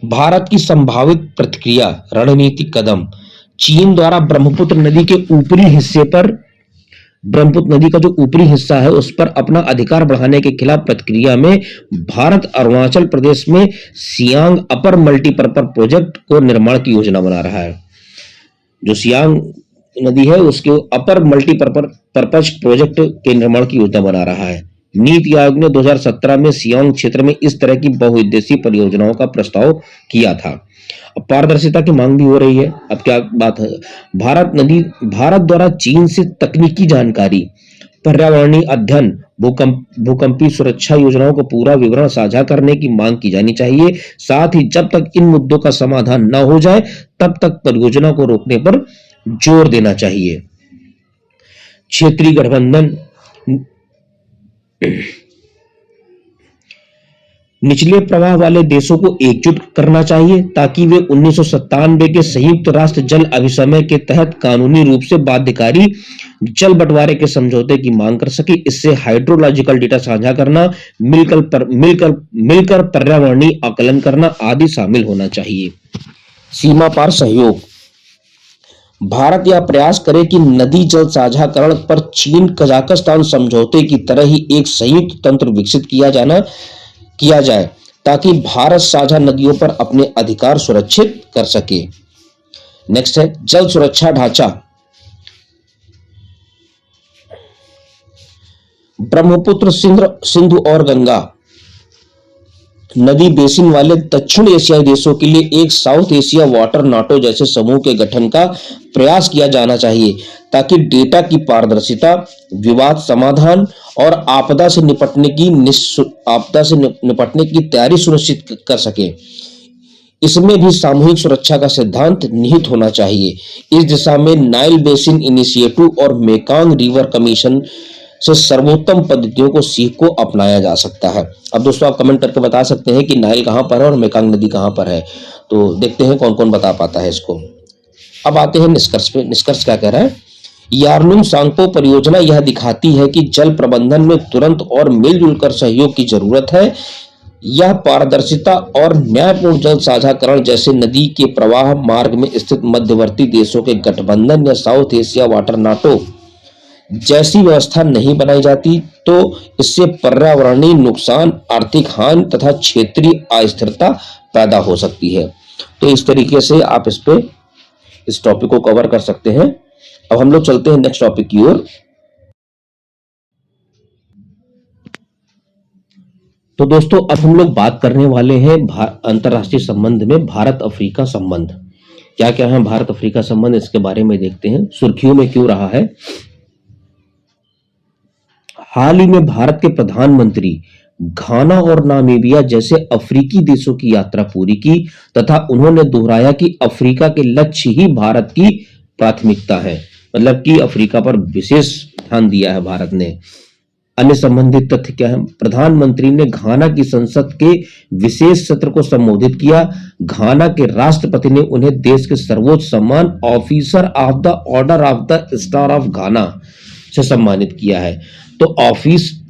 भारत की संभावित प्रतिक्रिया, रणनीतिक कदम। चीन द्वारा ब्रह्मपुत्र नदी के ऊपरी हिस्से पर, ब्रह्मपुत्र नदी का जो ऊपरी हिस्सा है उस पर अपना अधिकार बढ़ाने के खिलाफ प्रतिक्रिया में भारत अरुणाचल प्रदेश में सियांग अपर मल्टीपर्पज प्रोजेक्ट को निर्माण की योजना बना रहा है। जो सियांग नदी है उसके अपर मल्टीपर्पज प्रोजेक्ट के निर्माण की योजना बना रहा है। नीति आयोग ने 2017 में सियांग क्षेत्र में इस तरह की बहुउद्देशीय परियोजनाओं का प्रस्ताव किया था। अब पारदर्शिता की मांग भी हो रही है। अब क्या बात है? भारत द्वारा चीन से तकनीकी जानकारी, पर्यावरणीय अध्ययन, भूकंपीय सुरक्षा योजनाओं को पूरा विवरण साझा करने की मांग की जानी चाहिए। साथ ही जब तक इन मुद्दों का समाधान न हो जाए तब तक परियोजना को रोकने पर जोर देना चाहिए। क्षेत्रीय गठबंधन, निचले प्रवाह वाले देशों को एकजुट करना चाहिए ताकि वे 1997 के संयुक्त राष्ट्र जल अभिसमय के तहत कानूनी रूप से बाध्यकारी जल बंटवारे के समझौते की मांग कर सके। इससे हाइड्रोलॉजिकल डेटा साझा करना, मिलकर पर्यावरणीय आकलन करना आदि शामिल होना चाहिए। सीमा पार सहयोग। भारत यह प्रयास करे कि नदी जल साझाकरण पर चीन कजाकिस्तान समझौते की तरह ही एक संयुक्त तंत्र विकसित किया जाए ताकि भारत साझा नदियों पर अपने अधिकार सुरक्षित कर सके। नेक्स्ट है जल सुरक्षा ढांचा। ब्रह्मपुत्र, सिंधु और गंगा नदी बेसिन वाले दक्षिण एशियाई देशों के लिए एक साउथ एशिया वाटर नाटो जैसे समूह के गठन का प्रयास किया जाना चाहिए ताकि डेटा की पारदर्शिता, विवाद समाधान और आपदा से निपटने की तैयारी सुनिश्चित कर सके। इसमें भी सामूहिक सुरक्षा का सिद्धांत निहित होना चाहिए। इस दिशा में नाइल बेसिन इनिशिएटिव और मेकांग रिवर कमीशन से सर्वोत्तम पद्धतियों को सीख को अपनाया जा सकता है। अब दोस्तों आप कमेंट करके बता सकते हैं कि नाइल कहां पर है और मेकांग नदी कहां पर है। तो देखते हैं कौन कौन बता पाता है इसको। अब आते हैं निष्कर्ष पे। निष्कर्ष क्या कह रहा है? यार्लुंग सांगपो परियोजना यह दिखाती है कि जल प्रबंधन में तुरंत और मिलजुल कर सहयोग की जरूरत है। यह पारदर्शिता और न्यायपूर्ण जल साझाकरण जैसे नदी के प्रवाह मार्ग में स्थित मध्यवर्ती देशों के गठबंधन या साउथ एशिया वाटर नाटो जैसी व्यवस्था नहीं बनाई जाती तो इससे पर्यावरणीय नुकसान, आर्थिक हानि तथा क्षेत्रीय अस्थिरता पैदा हो सकती है। तो इस तरीके से आप इस टॉपिक को कवर कर सकते हैं। अब हम लोग चलते हैं नेक्स्ट टॉपिक की ओर। तो दोस्तों अब हम लोग बात करने वाले हैं अंतरराष्ट्रीय संबंध में भारत अफ्रीका संबंध। क्या क्या है भारत अफ्रीका संबंध, इसके बारे में देखते हैं, सुर्खियों में क्यों रहा है। हाल ही में भारत के प्रधानमंत्री घाना और नामीबिया जैसे अफ्रीकी देशों की यात्रा पूरी की तथा उन्होंने दोहराया कि अफ्रीका के लक्ष्य ही भारत की प्राथमिकता है, मतलब कि अफ्रीका पर विशेष ध्यान दिया है भारत ने। अन्य संबंधित तथ्य क्या है। प्रधानमंत्री ने घाना की संसद के विशेष सत्र को संबोधित किया। घाना के राष्ट्रपति ने उन्हें देश के सर्वोच्च सम्मान officer of the order of the star of घाना से सम्मानित किया है। तो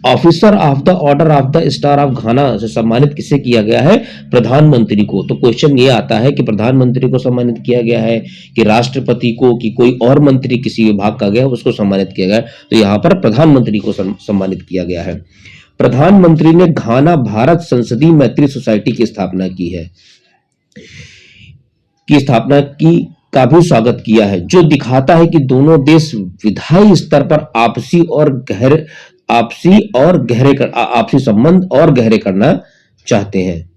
officer of the order of the star of घाना से सम्मानित किसे किया गया है, प्रधानमंत्री को। तो क्वेश्चन ये आता है कि प्रधानमंत्री को सम्मानित किया गया है कि राष्ट्रपति को, कि कोई और मंत्री किसी विभाग का गया उसको सम्मानित किया गया है। तो यहाँ पर प्रधानमंत्री को सम्मानित किया गया है। प्रधानमंत्री ने घाना भारत संसदीय मैत्री सोसाइटी की स्थापना की का भी स्वागत किया है, जो दिखाता है कि दोनों देश विधायी स्तर पर आपसी संबंध और गहरे करना चाहते हैं।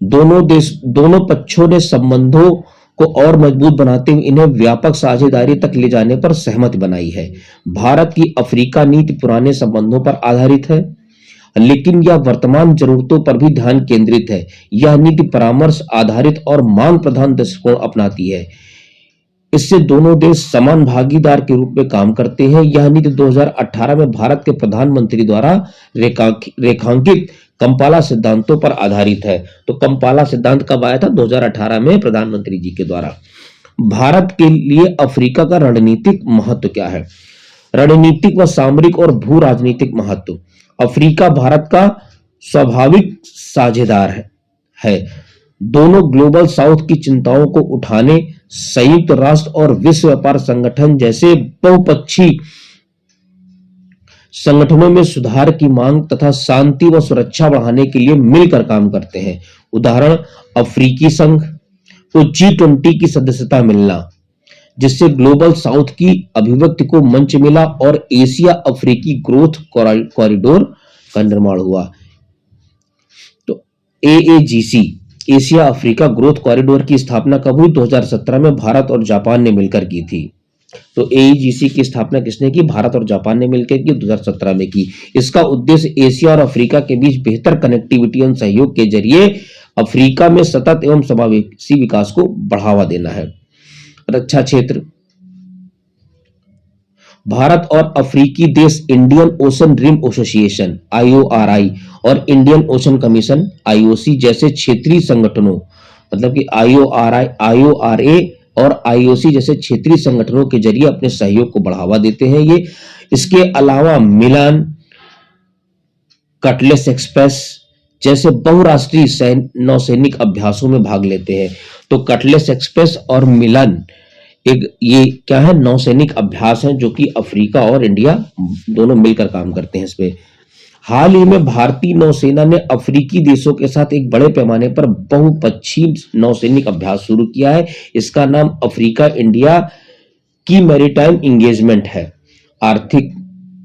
दोनों पक्षों ने संबंधों को और मजबूत बनाते हुए इन्हें व्यापक साझेदारी तक ले जाने पर सहमति बनाई है। भारत की अफ्रीका नीति पुराने संबंधों पर आधारित है, लेकिन यह वर्तमान जरूरतों पर भी ध्यान केंद्रित है। यह नीति परामर्श आधारित और मांग प्रधान दृष्टिकोण अपनाती है। इससे दोनों देश समान भागीदार के रूप में काम करते हैं। यह नीति 2018 में भारत के प्रधानमंत्री द्वारा रेखांकित कंपाला सिद्धांतों पर आधारित है। तो कंपाला सिद्धांत कब आया था, 2018 में प्रधानमंत्री जी के द्वारा। भारत के लिए अफ्रीका का रणनीतिक महत्व क्या है। रणनीतिक व सामरिक और भू राजनीतिक महत्व। अफ्रीका भारत का स्वाभाविक साझेदार है। दोनों ग्लोबल साउथ की चिंताओं को उठाने, संयुक्त राष्ट्र और विश्व व्यापार संगठन जैसे बहुपक्षीय संगठनों में सुधार की मांग तथा शांति व सुरक्षा बढ़ाने के लिए मिलकर काम करते हैं। उदाहरण, अफ्रीकी संघ को G20 की सदस्यता मिलना, जिससे ग्लोबल साउथ की अभिव्यक्ति को मंच मिला और एशिया अफ्रीकी ग्रोथ कॉरिडोर का निर्माण हुआ। तो AAGC, Asia Africa growth corridor की स्थापना कब हुई, 2017 में भारत और जापान ने मिलकर की थी। तो AEGC की स्थापना किसने की, भारत और जापान ने मिलकर की, 2017 में की। इसका उद्देश्य एशिया और अफ्रीका के बीच बेहतर कनेक्टिविटी और सहयोग के जरिए अफ्रीका में सतत एवं समावेशी विकास को बढ़ावा देना है। रक्षा क्षेत्र, भारत और अफ्रीकी देश Indian Ocean Rim Association IORI और इंडियन ओशन कमीशन IOC जैसे क्षेत्रीय संगठनों, मतलब कि IORA और IOC जैसे क्षेत्रीय संगठनों के जरिए अपने सहयोग को बढ़ावा देते हैं। ये इसके अलावा मिलान, कटलेस एक्सप्रेस जैसे बहुराष्ट्रीय नौसैनिक अभ्यासों में भाग लेते हैं। तो कटलेस एक्सप्रेस और मिलान ये क्या है, नौसैनिक अभ्यास हैं जो कि अफ्रीका और इंडिया दोनों मिलकर काम करते हैं इस पे। हाल ही में भारतीय नौसेना ने अफ्रीकी देशों के साथ एक बड़े पैमाने पर बहुपक्षीय नौसैनिक अभ्यास शुरू किया है। इसका नाम अफ्रीका इंडिया की मैरीटाइम इंगेजमेंट है। आर्थिक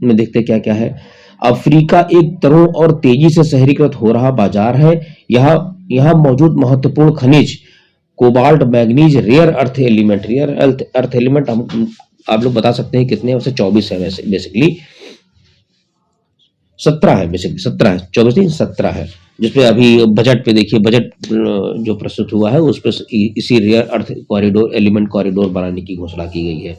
में देखते क्या क्या है। अफ्रीका एक तरुण और तेजी से शहरीकृत हो रहा बाजार है। यहाँ मौजूद महत्वपूर्ण खनिज cobalt, manganese, rare earth element हम आप लोग बता सकते हैं कितने, वैसे 24 है, वैसे बेसिकली 17 है, बेसिकली 17 है, 24 नहीं 17 है, जिसपे अभी बजट पे देखिए, बजट जो प्रस्तुत हुआ है उस पर इसी रेयर अर्थ एलिमेंट कॉरिडोर बनाने की घोषणा की गई है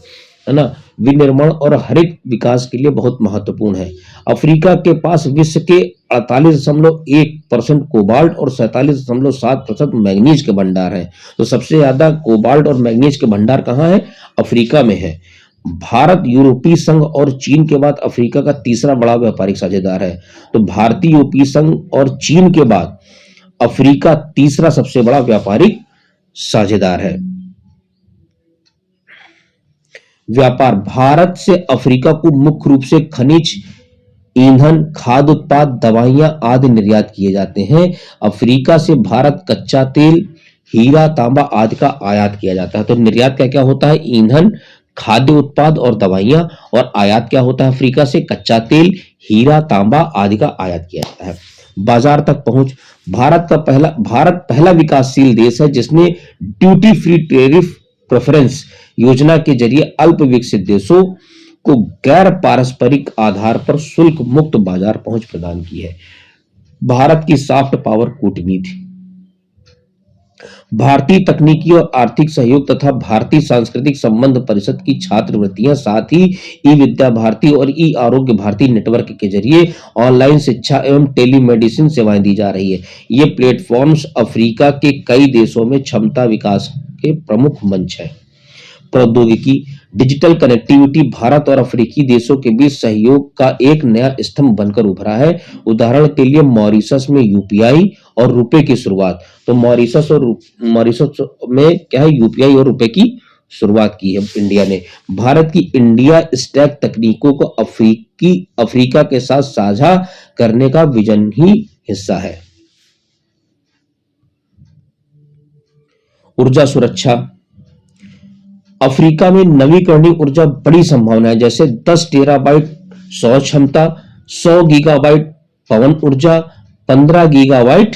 ना। विनिर्माण और हरित विकास के लिए बहुत महत्वपूर्ण है। अफ्रीका के पास विश्व के 48.1% कोबाल्ट और 47.7% मैग्नीज के भंडार हैं। तो सबसे ज्यादा कोबाल्ट और मैग्नीज के भंडार कहाँ है, अफ्रीका में है। भारत यूरोपीय संघ और चीन के बाद अफ्रीका का तीसरा बड़ा व्यापारिक साझेदार है। तो भारतीय यूरोपीय संघ और चीन के बाद अफ्रीका तीसरा सबसे बड़ा व्यापारिक साझेदार है। व्यापार, भारत से अफ्रीका को मुख्य रूप से खनिज, ईंधन, खाद्य उत्पाद, दवाइयां आदि निर्यात किए जाते हैं। अफ्रीका से भारत कच्चा तेल, हीरा, तांबा आदि का आयात किया जाता है। तो निर्यात क्या क्या होता है? ईंधन, खाद्य उत्पाद और दवाइयां। और आयात क्या होता है? अफ्रीका से कच्चा तेल, हीरा, तांबा आदि का आयात किया जाता है। बाजार तक पहुंच, भारत पहला विकासशील देश है जिसने ड्यूटी फ्री टैरिफ प्रेफरेंस योजना के जरिए अल्प विकसित देशों को गैर पारस्परिक आधार पर शुल्क मुक्त बाजार पहुंच प्रदान की है। भारत की सॉफ्ट पावर कूटनीति, भारतीय तकनीकी और आर्थिक सहयोग तथा भारतीय सांस्कृतिक संबंध परिषद की छात्रवृत्तियां, साथ ही ई विद्या भारती और ई आरोग्य भारती नेटवर्क के जरिए ऑनलाइन शिक्षा एवं टेलीमेडिसिन सेवाएं दी जा रही है। ये प्लेटफॉर्म्स अफ्रीका के कई देशों में क्षमता विकास के प्रमुख मंच है। प्रौद्योगिकी, डिजिटल कनेक्टिविटी भारत और अफ्रीकी देशों के बीच सहयोग का एक नया स्तंभ बनकर उभरा है। उदाहरण के लिए मॉरिशस में यूपीआई और रुपए की शुरुआत। तो मॉरिशस में क्या है? यूपीआई और रुपए की शुरुआत की है इंडिया ने। भारत की इंडिया स्टैक तकनीकों को अफ्रीका के साथ साझा करने का विजन ही हिस्सा है। ऊर्जा सुरक्षा, अफ्रीका में नवीकरणीय ऊर्जा बड़ी संभावना है, जैसे 10 टेराबाइट सौर क्षमता, 100 गीगाबाइट पवन ऊर्जा, 15 गीगावाट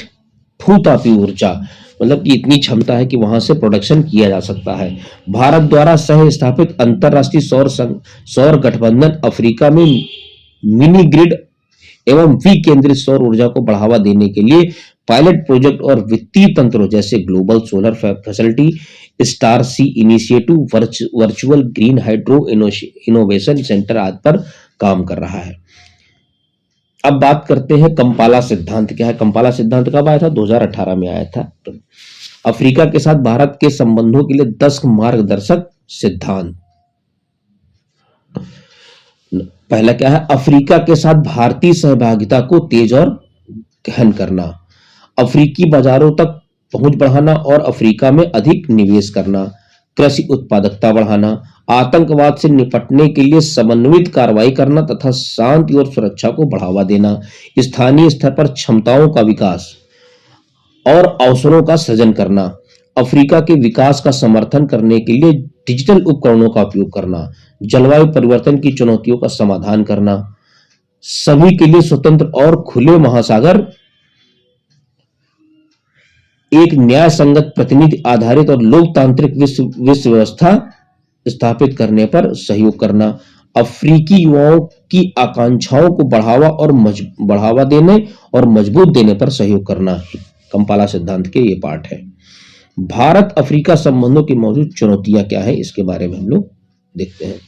भूतापीय ऊर्जा। मतलब कि इतनी क्षमता है कि वहां से प्रोडक्शन किया जा सकता है। भारत द्वारा सह स्थापित अंतरराष्ट्रीय सौर गठबंधन अफ्रीका में मिनी ग्रिड एवं विकेंद्रित सौर ऊर्जा को बढ़ावा देने के लिए पायलट प्रोजेक्ट और वित्तीय तंत्रों जैसे global solar facility, star C initiative, virtual green hydro innovation centre आदि पर काम कर रहा है। अब बात करते हैं कंपाला सिद्धांत क्या है। कंपाला सिद्धांत कब आया था? 2018 में आया था। तो अफ्रीका के साथ भारत के संबंधों के लिए 10 मार्गदर्शक सिद्धांत। पहला क्या है? अफ्रीका के साथ भारतीय सहभागिता को तेज और गहन करना, अफ्रीकी बाजारों तक पहुंच बढ़ाना और अफ्रीका में अधिक निवेश करना, कृषि उत्पादकता बढ़ाना, आतंकवाद से निपटने के लिए समन्वित कार्रवाई करना तथा शांति और सुरक्षा को बढ़ावा देना, स्थानीय स्तर पर क्षमताओं का विकास और अवसरों का सृजन करना, अफ्रीका के विकास का समर्थन करने के लिए डिजिटल उपकरणों का उपयोग करना, जलवायु परिवर्तन की चुनौतियों का समाधान करना, सभी के लिए स्वतंत्र और खुले महासागर, एक न्याय संगत प्रतिनिधि आधारित और लोकतांत्रिक विश्व व्यवस्था स्थापित करने पर सहयोग करना, अफ्रीकी युवाओं की आकांक्षाओं को बढ़ावा देने और मजबूत देने पर सहयोग करना। कंपाला सिद्धांत के ये पार्ट है। भारत अफ्रीका संबंधों की मौजूद चुनौतियां क्या है, इसके बारे में हम लोग देखते हैं।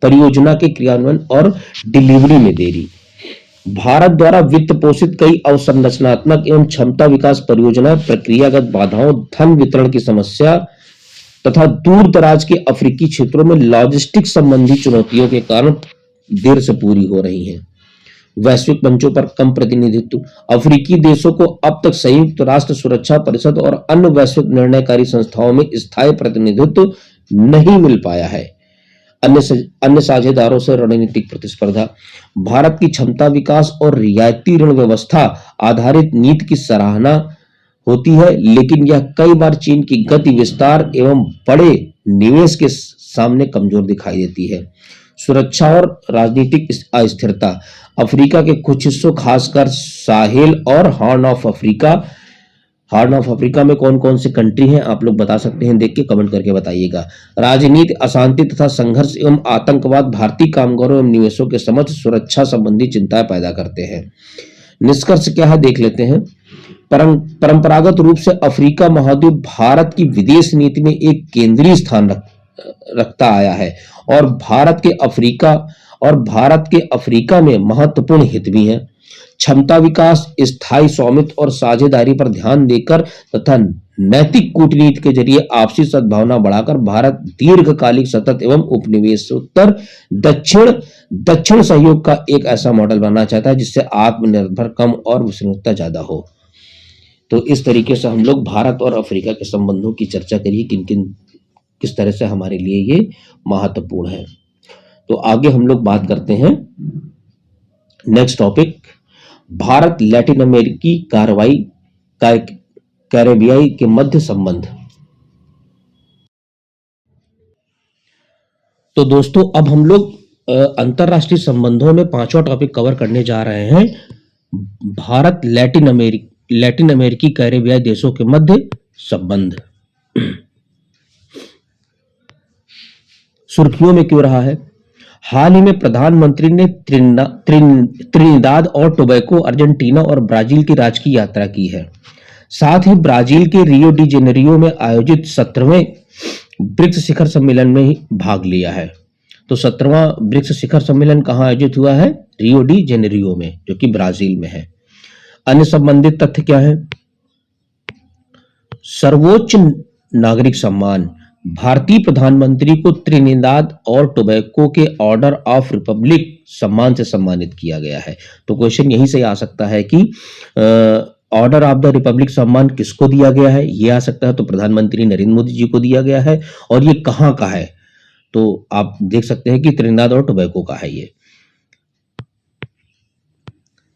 परियोजना के क्रियान्वयन और डिलीवरी में देरी, भारत द्वारा वित्त पोषित कई अवसंरचनात्मक एवं क्षमता विकास परियोजनाएं प्रक्रियागत बाधाओं, धन वितरण की समस्या तथा दूर दराज के अफ्रीकी क्षेत्रों में लॉजिस्टिक संबंधी चुनौतियों के कारण देर से पूरी हो रही हैं। वैश्विक मंचों पर कम प्रतिनिधित्व, अफ्रीकी देशों को अब तक संयुक्त राष्ट्र सुरक्षा परिषद और अन्य वैश्विक निर्णयकारी संस्थाओं में स्थायी प्रतिनिधित्व नहीं मिल पाया है। अन्य साझेदारों से रणनीतिक प्रतिस्पर्धा, भारत की क्षमता विकास और रियायती ऋण व्यवस्था आधारित नीति की सराहना होती है, लेकिन यह कई बार चीन की गति, विस्तार एवं बड़े निवेश के सामने कमजोर दिखाई देती है। सुरक्षा और राजनीतिक अस्थिरता, अफ्रीका के कुछ हिस्सों खासकर साहेल और हॉर्न ऑफ अफ्रीका में कौन कौन से कंट्री हैं, आप लोग बता सकते हैं, देख के कमेंट करके बताइएगा। राजनीति, अशांति तथा संघर्ष एवं आतंकवाद भारतीय कामगारों एवं निवेशों के समक्ष सुरक्षा संबंधी चिंताएं पैदा करते हैं। निष्कर्ष क्या है देख लेते हैं। परंपरागत रूप से अफ्रीका महाद्वीप भारत की विदेश नीति में एक केंद्रीय स्थान रखता आया है और भारत के अफ्रीका में महत्वपूर्ण हित भी हैं। क्षमता विकास, स्थायी स्वामित्व और साझेदारी पर ध्यान देकर तथा नैतिक कूटनीति के जरिए आपसी सद्भावना बढ़ाकर भारत दीर्घकालिक सतत एवं उपनिवेशोत्तर दक्षिण सहयोग का एक ऐसा मॉडल बनाना चाहता है जिससे आत्मनिर्भर कम और विसंगतता ज्यादा हो। तो इस तरीके से हम लोग भारत और अफ्रीका के संबंधों की चर्चा करिए, किन किन किस तरह से हमारे लिए ये महत्वपूर्ण है। तो आगे हम लोग बात करते हैं नेक्स्ट टॉपिक, भारत लैटिन अमेरिकी कार्रवाई का कैरेबियाई के मध्य संबंध। तो दोस्तों अब हम लोग अंतरराष्ट्रीय संबंधों में पांचवा टॉपिक कवर करने जा रहे हैं, भारत लैटिन अमेरिकी कैरेबियाई देशों के मध्य संबंध। सुर्खियों में क्यों रहा है? हाल ही में प्रधानमंत्री ने त्रिनिदाद और टोबैगो, अर्जेंटीना और ब्राजील की राजकीय यात्रा की है। साथ ही ब्राजील के रियो डी जेनेरियो में आयोजित 17वें ब्रिक्स शिखर सम्मेलन में ही भाग लिया है। तो 17वां ब्रिक्स शिखर सम्मेलन कहाँ आयोजित हुआ है? रियो डी जेनेरियो में, जो कि ब्राजील में है। अन्य संबंधित तथ्य क्या है? सर्वोच्च नागरिक सम्मान, भारतीय प्रधानमंत्री को त्रिनिदाद और टोबैगो के ऑर्डर ऑफ रिपब्लिक सम्मान से सम्मानित किया गया है। तो क्वेश्चन यहीं से आ सकता है कि ऑर्डर ऑफ द रिपब्लिक सम्मान किसको दिया गया है, ये आ सकता है। तो प्रधानमंत्री नरेंद्र मोदी जी को दिया गया है, और ये कहाँ का है? तो आप देख सकते हैं कि त्रिनिदाद और टोबैगो का है। ये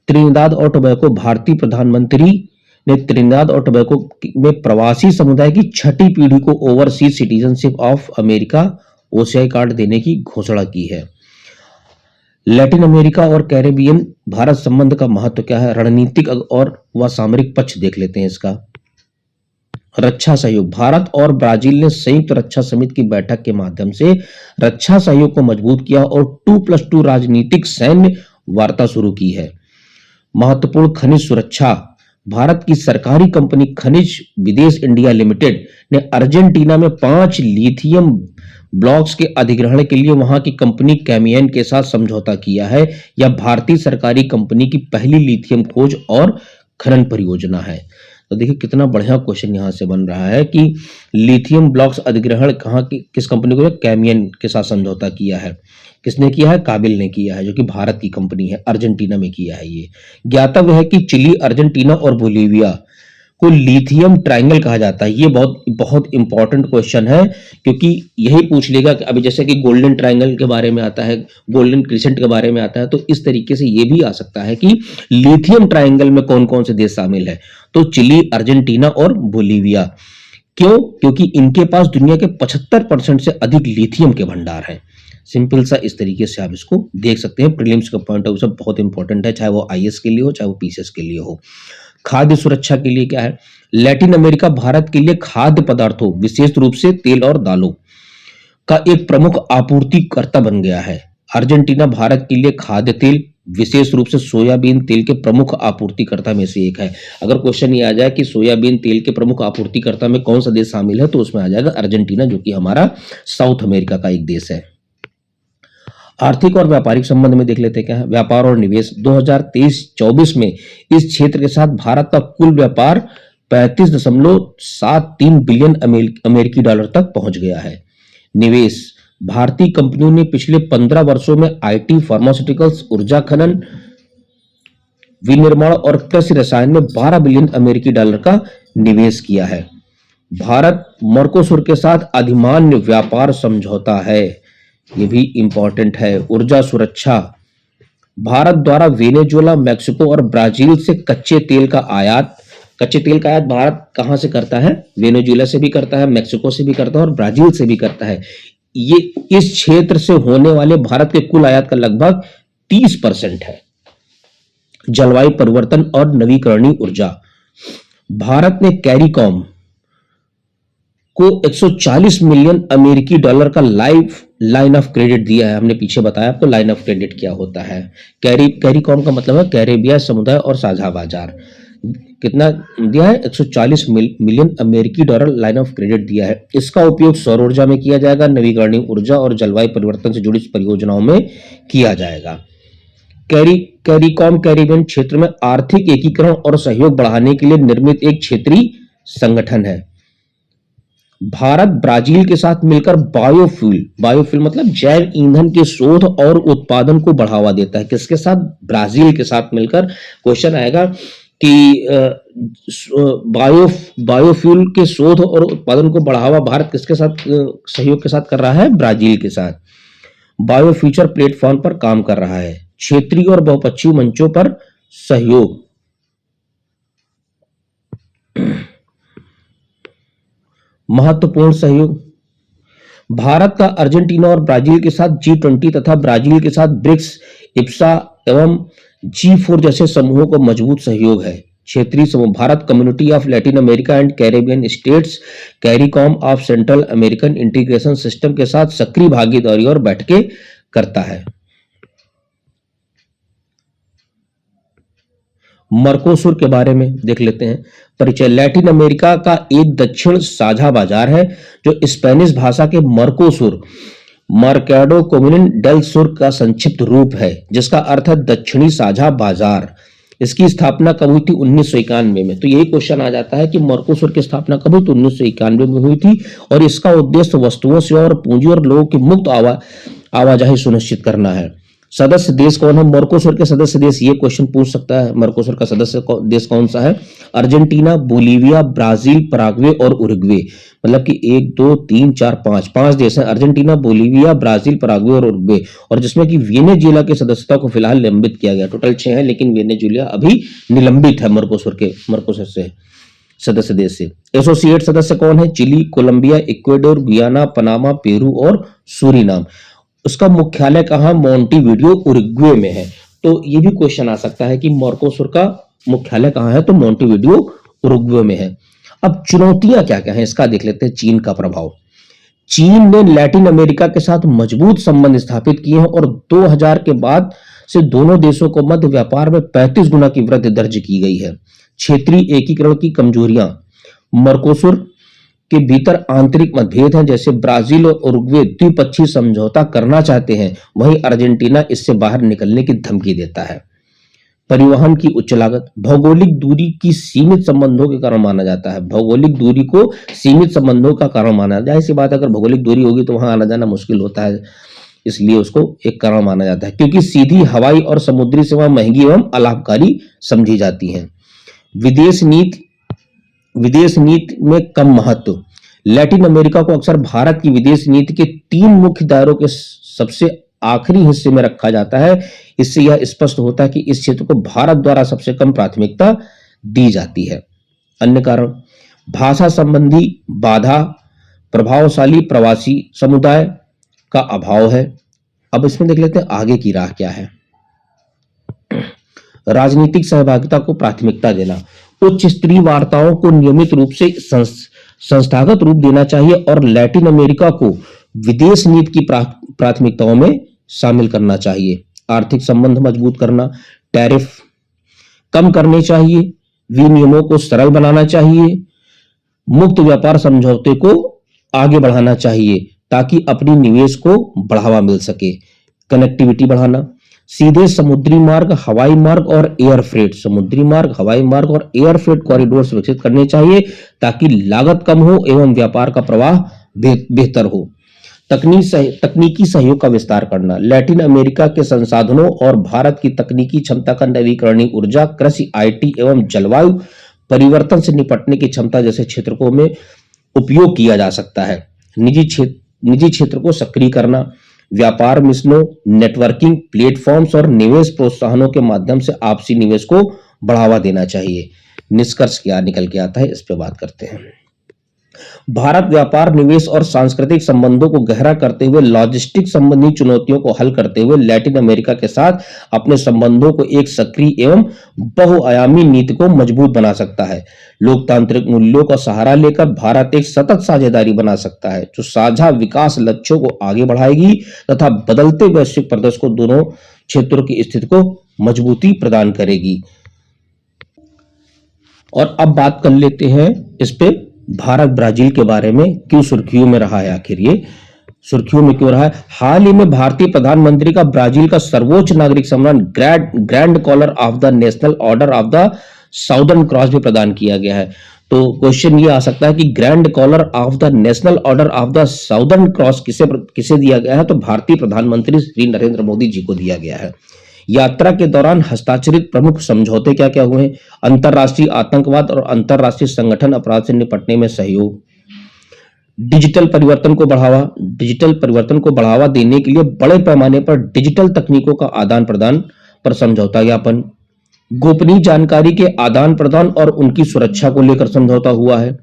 त्रिनिदाद और टोबैगो, भारतीय प्रधानमंत्री ने त्रिनिदाद और टोबैगो में प्रवासी समुदाय की छठी पीढ़ी को overseas citizenship of America OCI card देने की घोषणा की है। लैटिन अमेरिका और कैरेबियन भारत संबंध का महत्व क्या है? रणनीतिक और व सामरिक पक्ष देख लेते हैं इसका। रक्षा सहयोग, भारत और ब्राजील ने संयुक्त रक्षा समिति की बैठक के माध्यम से रक्षा सहयोग को मजबूत किया और 2+2 राजनीतिक सैन्य वार्ता शुरू की है। महत्वपूर्ण खनिज सुरक्षा, भारत की सरकारी कंपनी खनिज विदेश इंडिया लिमिटेड ने अर्जेंटीना में 5 लिथियम ब्लॉक्स के अधिग्रहण के लिए वहां की कंपनी कैमियन के साथ समझौता किया है। यह भारतीय सरकारी कंपनी की पहली लिथियम खोज और खनन परियोजना है। तो देखिए कितना बढ़िया क्वेश्चन यहां से बन रहा है कि लिथियम ब्लॉक्स अधिग्रहण कहाँ की किस कंपनी को? कैमियन के साथ समझौता किया है। किसने किया है? काबिल ने किया है, जो कि भारत की कंपनी है, अर्जेंटीना में किया है। ये ज्ञातव्य है कि चिली, अर्जेंटीना और बोलीविया को लिथियम ट्रायंगल कहा जाता है। ये बहुत बहुत इंपॉर्टेंट क्वेश्चन है, क्योंकि यही पूछ लेगा कि अभी जैसे कि गोल्डन ट्रायंगल के बारे में आता है, गोल्डन क्रिसेंट के बारे में आता है, तो इस तरीके से ये भी आ सकता है कि लिथियम ट्रायंगल में कौन कौन से देश शामिल है। तो चिली, अर्जेंटीना और बोलीविया। क्यों? क्योंकि इनके पास दुनिया के 75% से अधिक लिथियम के भंडार हैं। सिंपल सा इस तरीके से आप इसको देख सकते हैं। प्रीलिम्स का पॉइंट ऑफ व्यू से बहुत इंपॉर्टेंट है, चाहे वो आईएएस के लिए हो, चाहे वो पीसीएस के लिए हो। खाद्य सुरक्षा के लिए क्या है? लैटिन अमेरिका भारत के लिए खाद्य पदार्थों, विशेष रूप से तेल और दालों का एक प्रमुख आपूर्तिकर्ता बन गया है। अर्जेंटीना भारत के लिए खाद्य तेल, विशेष रूप से सोयाबीन तेल के प्रमुख आपूर्तिकर्ता में से एक है। अगर क्वेश्चन ये आ जाए कि सोयाबीन तेल के प्रमुख आपूर्तिकर्ता में कौन सा देश शामिल है, तो उसमें आ जाएगा अर्जेंटीना, जो कि हमारा साउथ अमेरिका का एक देश है। आर्थिक और व्यापारिक संबंध में देख लेते हैं क्या है। व्यापार और निवेश, 2023-24 में इस क्षेत्र के साथ भारत का कुल व्यापार 35.73 बिलियन अमेरिकी डॉलर तक पहुंच गया है। निवेश, भारतीय कंपनियों ने पिछले 15 वर्षों में आईटी, फार्मास्यूटिकल्स, ऊर्जा खनन, विनिर्माण और कृषि रसायन में 12 बिलियन अमेरिकी डॉलर का निवेश किया है। भारत मर्कोसुर के साथ अधिमान्य व्यापार समझौता है, ये भी इंपॉर्टेंट है। ऊर्जा सुरक्षा, भारत द्वारा वेनेजुएला, मैक्सिको और ब्राजील से कच्चे तेल का आयात भारत कहां से करता है? वेनेजुएला से भी करता है, मैक्सिको से भी करता है और ब्राजील से भी करता है। ये इस क्षेत्र से होने वाले भारत के कुल आयात का लगभग 30% है। जलवायु परिवर्तन और नवीकरणीय ऊर्जा, भारत ने कैरिकॉम को 140 मिलियन अमेरिकी डॉलर का लाइन ऑफ क्रेडिट दिया है। हमने पीछे बताया आपको लाइन ऑफ क्रेडिट क्या होता है। कैरिकॉम का मतलब है कैरेबिया समुदाय और साझा बाजार। कितना दिया है? 140 मिलियन अमेरिकी डॉलर लाइन ऑफ क्रेडिट दिया है। इसका उपयोग सौर ऊर्जा में किया जाएगा, नवीकरणीय ऊर्जा और जलवायु परिवर्तन से जुड़ी परियोजनाओं में किया जाएगा। कैरिकॉम कैरिबियन क्षेत्र में आर्थिक एकीकरण और सहयोग बढ़ाने के लिए निर्मित एक क्षेत्रीय संगठन है। भारत ब्राजील के साथ मिलकर बायोफ्यूल मतलब जैव ईंधन के शोध और उत्पादन को बढ़ावा देता है। किसके साथ? ब्राजील के साथ मिलकर। क्वेश्चन आएगा कि बायोफ्यूल के शोध और उत्पादन को बढ़ावा भारत किसके साथ सहयोग के साथ कर रहा है? ब्राजील के साथ। बायोफ्यूचर प्लेटफॉर्म पर काम कर रहा है। क्षेत्रीय और बहुपक्षीय मंचों पर सहयोग। महत्वपूर्ण सहयोग। भारत का अर्जेंटीना और ब्राजील के साथ G20 तथा ब्राजील के साथ ब्रिक्स, इप्सा एवं G4 जैसे समूहों को मजबूत सहयोग है। क्षेत्रीय समूह। Bharat community of Latin America and Caribbean states, CARICOM of central American integration system के साथ सक्रिय भागीदारी और बैठकें करता है। मर्कोसुर के बारे में देख लेते हैं। परिचय। लैटिन अमेरिका का एक दक्षिण साझा बाजार है जो स्पेनिश भाषा के मर्कोसुर, मर्केडो कम्युनिन डेल सुर का संक्षिप्त रूप है, जिसका अर्थ है दक्षिणी साझा बाजार। इसकी स्थापना कब हुई थी? 1991 में। तो यही क्वेश्चन आ जाता है कि मर्कोसुर की स्थापना कब हुई? तो 1991 में हुई थी और इसका उद्देश्य वस्तुओं, सेवा और पूंजी और लोगों की मुक्त आवाजाही सुनिश्चित करना है। सदस्य देश कौन है? मर्कोसुर के सदस्य देश, ये क्वेश्चन पूछ सकता है। मर्कोसुर का सदस्य देश कौन सा है? अर्जेंटीना, बोलीविया, ब्राजील, पराग्वे और उरुग्वे। मतलब कि 1 2 3 4 5 देश हैं। अर्जेंटीना, बोलीविया, ब्राजील, पराग्वे और उरुग्वे, और जिसमें कि वेनेजुएला की सदस्यता को फिलहाल निलंबित किया गया। टोटल 6 है, लेकिन वेनेजुएला अभी निलंबित है मर्कोसुर से सदस्य देश से। एसोसिएट सदस्य कौन है? Chile, Colombia, Ecuador, Guyana, Panama, Peru और सूरीनाम। उसका मुख्यालय कहाँ? मोंटेविडियो, उरुग्वे में है। तो ये भी क्वेश्चन आ सकता है कि मर्कोसुर का मुख्यालय कहाँ है? तो मोंटेविडियो, उरुग्वे में है। अब चुनौतियां क्या क्या हैं इसका देख लेते हैं। चीन का प्रभाव। चीन ने लैटिन अमेरिका के साथ मजबूत संबंध स्थापित किए हैं और 2000 के बाद से दोनों देशों को मध्य व्यापार में 35 गुना की वृद्धि दर्ज की गई है। क्षेत्रीय एकीकरण की कमजोरियां। मर्कोसुर के भीतर आंतरिक मतभेद हैं, जैसे ब्राजील और उरुग्वे द्विपक्षीय समझौता करना चाहते हैं, वहीं अर्जेंटीना इससे बाहर निकलने की धमकी देता है। परिवहन की उच्च लागत। भौगोलिक दूरी की सीमित संबंधों के कारण माना जाता है। भौगोलिक दूरी को सीमित संबंधों का कारण माना जाता है। जाहिर सी बात, अगर भौगोलिक दूरी होगी तो वहां आना जाना मुश्किल होता है, इसलिए उसको एक कारण माना जाता है। क्योंकि सीधी हवाई और समुद्री सेवा महंगी एवं अलाभकारी समझी जाती हैं। विदेश नीति में कम महत्व। लैटिन अमेरिका को अक्सर भारत की विदेश नीति के 3 मुख्य दायरों के सबसे आखिरी हिस्से में रखा जाता है। इससे यह स्पष्ट होता है कि इस क्षेत्र को भारत द्वारा सबसे कम प्राथमिकता दी जाती है। अन्य कारण। भाषा संबंधी बाधा, प्रभावशाली प्रवासी समुदाय का अभाव है। अब इसमें देख लेते हैं आगे की राह क्या है। राजनीतिक सहभागिता को प्राथमिकता देना। उच्च स्तरीय वार्ताओं को नियमित रूप से संस्थागत रूप देना चाहिए और लैटिन अमेरिका को विदेश नीति की प्राथमिकताओं में शामिल करना चाहिए। आर्थिक संबंध मजबूत करना। टैरिफ कम करने चाहिए। विनियमों को सरल बनाना चाहिए। मुक्त व्यापार समझौते को आगे बढ़ाना चाहिए ताकि अपनी निवेश को बढ़ावा मिल सके। कनेक्टिविटी बढ़ाना। सीधे समुद्री मार्ग, हवाई मार्ग और एयर फ्रेट, समुद्री मार्ग, हवाई मार्ग और एयर फ्रेट कॉरिडोर विकसित करने चाहिए ताकि लागत कम हो एवं व्यापार का प्रवाह बेहतर हो। तकनीकी सहयोग का विस्तार करना। लैटिन अमेरिका के संसाधनों और भारत की तकनीकी क्षमता का नवीकरणीय ऊर्जा, कृषि, IT एवं जलवायु परिवर्तन से निपटने की क्षमता जैसे क्षेत्रों में उपयोग किया जा सकता है। निजी क्षेत्र को सक्रिय करना। व्यापार मिशनों, नेटवर्किंग प्लेटफॉर्म्स और निवेश प्रोत्साहनों के माध्यम से आपसी निवेश को बढ़ावा देना चाहिए। निष्कर्ष क्या निकल के आता है, इस पे बात करते हैं। भारत व्यापार, निवेश और सांस्कृतिक संबंधों को गहरा करते हुए लॉजिस्टिक संबंधी चुनौतियों को हल करते हुए लैटिन अमेरिका के साथ अपने संबंधों को एक सक्रिय एवं बहुआयामी नीति को मजबूत बना सकता है। लोकतांत्रिक मूल्यों का सहारा लेकर भारत एक सतत साझेदारी बना सकता है जो साझा विकास लक्ष्यों को आगे बढ़ाएगी तथा बदलते वैश्विक परिदृश्य को दोनों क्षेत्रों की स्थिति को मजबूती प्रदान करेगी। और अब बात कर लेते हैं इस पे भारत ब्राजील के बारे में। क्यों सुर्खियों में रहा है, आखिर ये सुर्खियों में क्यों रहा है? हाल ही में भारतीय प्रधानमंत्री का ब्राजील का सर्वोच्च नागरिक सम्मान Grand Collar of the National Order of the Southern Cross भी प्रदान किया गया है। तो क्वेश्चन ये आ सकता है कि Grand Collar of the National Order of the Southern Cross किसे दिया गया है? तो भारतीय प्रधानमंत्री श्री नरेंद्र मोदी जी को दिया गया है। यात्रा के दौरान हस्ताक्षरित प्रमुख समझौते क्या क्या हुए हैं? अंतर्राष्ट्रीय आतंकवाद और अंतर्राष्ट्रीय संगठन अपराध से निपटने में सहयोग, डिजिटल परिवर्तन को बढ़ावा देने के लिए बड़े पैमाने पर डिजिटल तकनीकों का आदान प्रदान पर समझौता ज्ञापन, गोपनीय जानकारी के आदान प्रदान और उनकी सुरक्षा को लेकर समझौता हुआ है।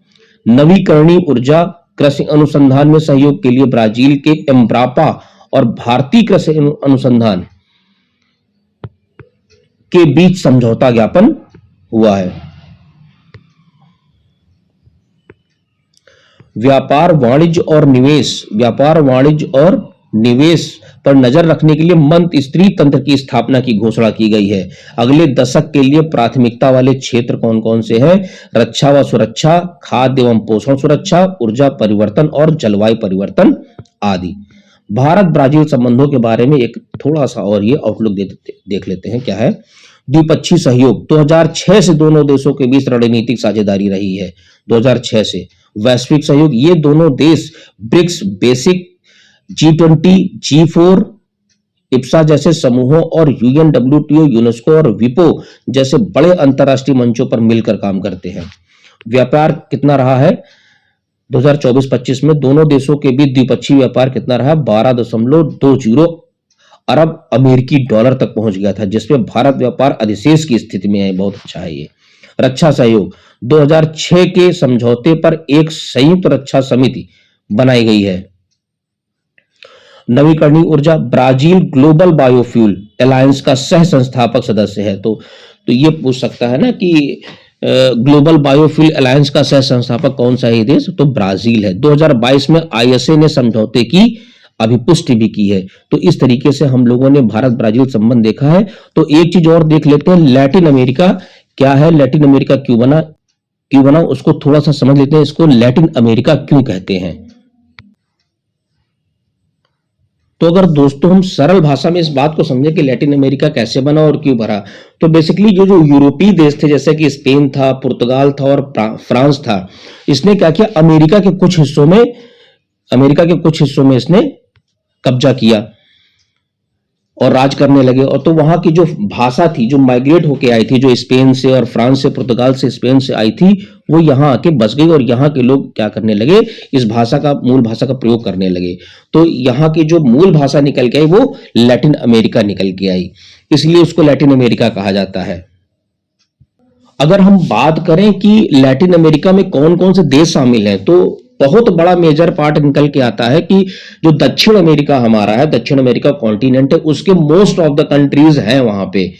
नवीकरणीय ऊर्जा कृषि अनुसंधान में सहयोग के लिए ब्राजील के एम्ब्रापा और भारतीय कृषि अनुसंधान के बीच समझौता ज्ञापन हुआ है। व्यापार वाणिज्य और निवेश पर नजर रखने के लिए मंत्रिस्तरीय तंत्र की स्थापना की घोषणा की गई है। अगले दशक के लिए प्राथमिकता वाले क्षेत्र कौन कौन से हैं? रक्षा व सुरक्षा, खाद्य एवं पोषण सुरक्षा, ऊर्जा परिवर्तन और जलवायु परिवर्तन आदि। भारत ब्राजील संबंधों के बारे में एक थोड़ा सा और ये आउटलुक देख लेते हैं। क्या है? द्विपक्षीय सहयोग 2006 से दोनों देशों के बीच रणनीतिक साझेदारी रही है। 2006 से वैश्विक सहयोग, ये दोनों देश BRICS, basic, G20, G4, Ipsa जैसे समूहों और UNWTO, यूनेस्को और विपो जैसे बड़े अंतरराष्ट्रीय मंचों पर मिलकर काम करते हैं। व्यापार कितना रहा है 2024-25 में? दोनों देशों के बीच द्विपक्षीय व्यापार कितना रहा? 12.20 अरब अमेरिकी डॉलर तक पहुंच गया था, जिसमें भारत व्यापार अधिशेष की स्थिति में है। बहुत अच्छा है ये। रक्षा सहयोग 2006 के समझौते पर एक संयुक्त रक्षा समिति बनाई गई है। नवीकरणीय ऊर्जा, ब्राजील ग्लोबल बायोफ्यूल अलायंस का सह संस्थापक सदस्य है। तो ये पूछ सकता है ना कि ग्लोबल बायोफ्यूल अलायंस का सह संस्थापक कौन सा है देश? तो ब्राजील है। 2022 में ISA ने समझौते की अभिपुष्टि भी की है। तो इस तरीके से हम लोगों ने भारत ब्राजील संबंध देखा है। तो एक चीज और देख लेते हैं, लैटिन अमेरिका क्या है? लैटिन अमेरिका क्यों बना उसको थोड़ा सा समझ लेते हैं। इसको लैटिन अमेरिका क्यों कहते हैं? तो अगर दोस्तों हम सरल भाषा में इस बात को समझें कि लैटिन अमेरिका कैसे बना और क्यों भरा, तो बेसिकली जो यूरोपीय देश थे, जैसे कि स्पेन था, पुर्तगाल था और फ्रांस था, इसने क्या किया? अमेरिका के कुछ हिस्सों में इसने कब्जा किया और राज करने लगे। और तो वहां की जो भाषा थी, जो माइग्रेट होके आई थी, जो स्पेन से और फ्रांस से, पुर्तगाल से, स्पेन से आई थी, वो यहाँ आके बस गई और यहाँ के लोग क्या करने लगे? इस मूल भाषा का प्रयोग करने लगे। तो यहाँ की जो मूल भाषा निकल के आई वो लैटिन अमेरिका निकल के आई, इसलिए उसको लैटिन अमेरिका कहा जाता है। अगर हम बात करें कि लैटिन अमेरिका में कौन कौन से देश शामिल हैं, तो बहुत बड़ा मेजर पार्ट निकल के आता है कि जो दक्षिण अमेरिका हमारा है, दक्षिण अमेरिका कॉन्टिनेंट है, उसके मोस्ट ऑफ द कंट्रीज हैं वहां पे।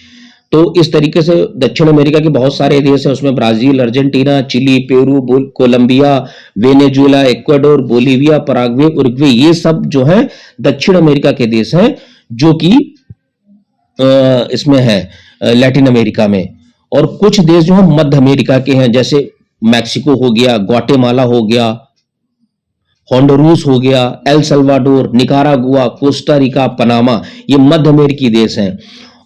तो इस तरीके से दक्षिण अमेरिका के बहुत सारे देश हैं, उसमें Brazil, Argentina, Chile, Peru, Colombia, Venezuela, Ecuador, Bolivia, Paraguay, Uruguay, ये सब जो है दक्षिण अमेरिका के देश हैं, जो कि इसमें है लैटिन अमेरिका में। और कुछ देश जो है मध्य अमेरिका के हैं, जैसे मैक्सिको हो गया, ग्वाटेमाला हो गया, होंडुरास हो गया, El Salvador, Nicaragua, Costa Rica, Panama, ये मध्य अमेरिकी देश हैं।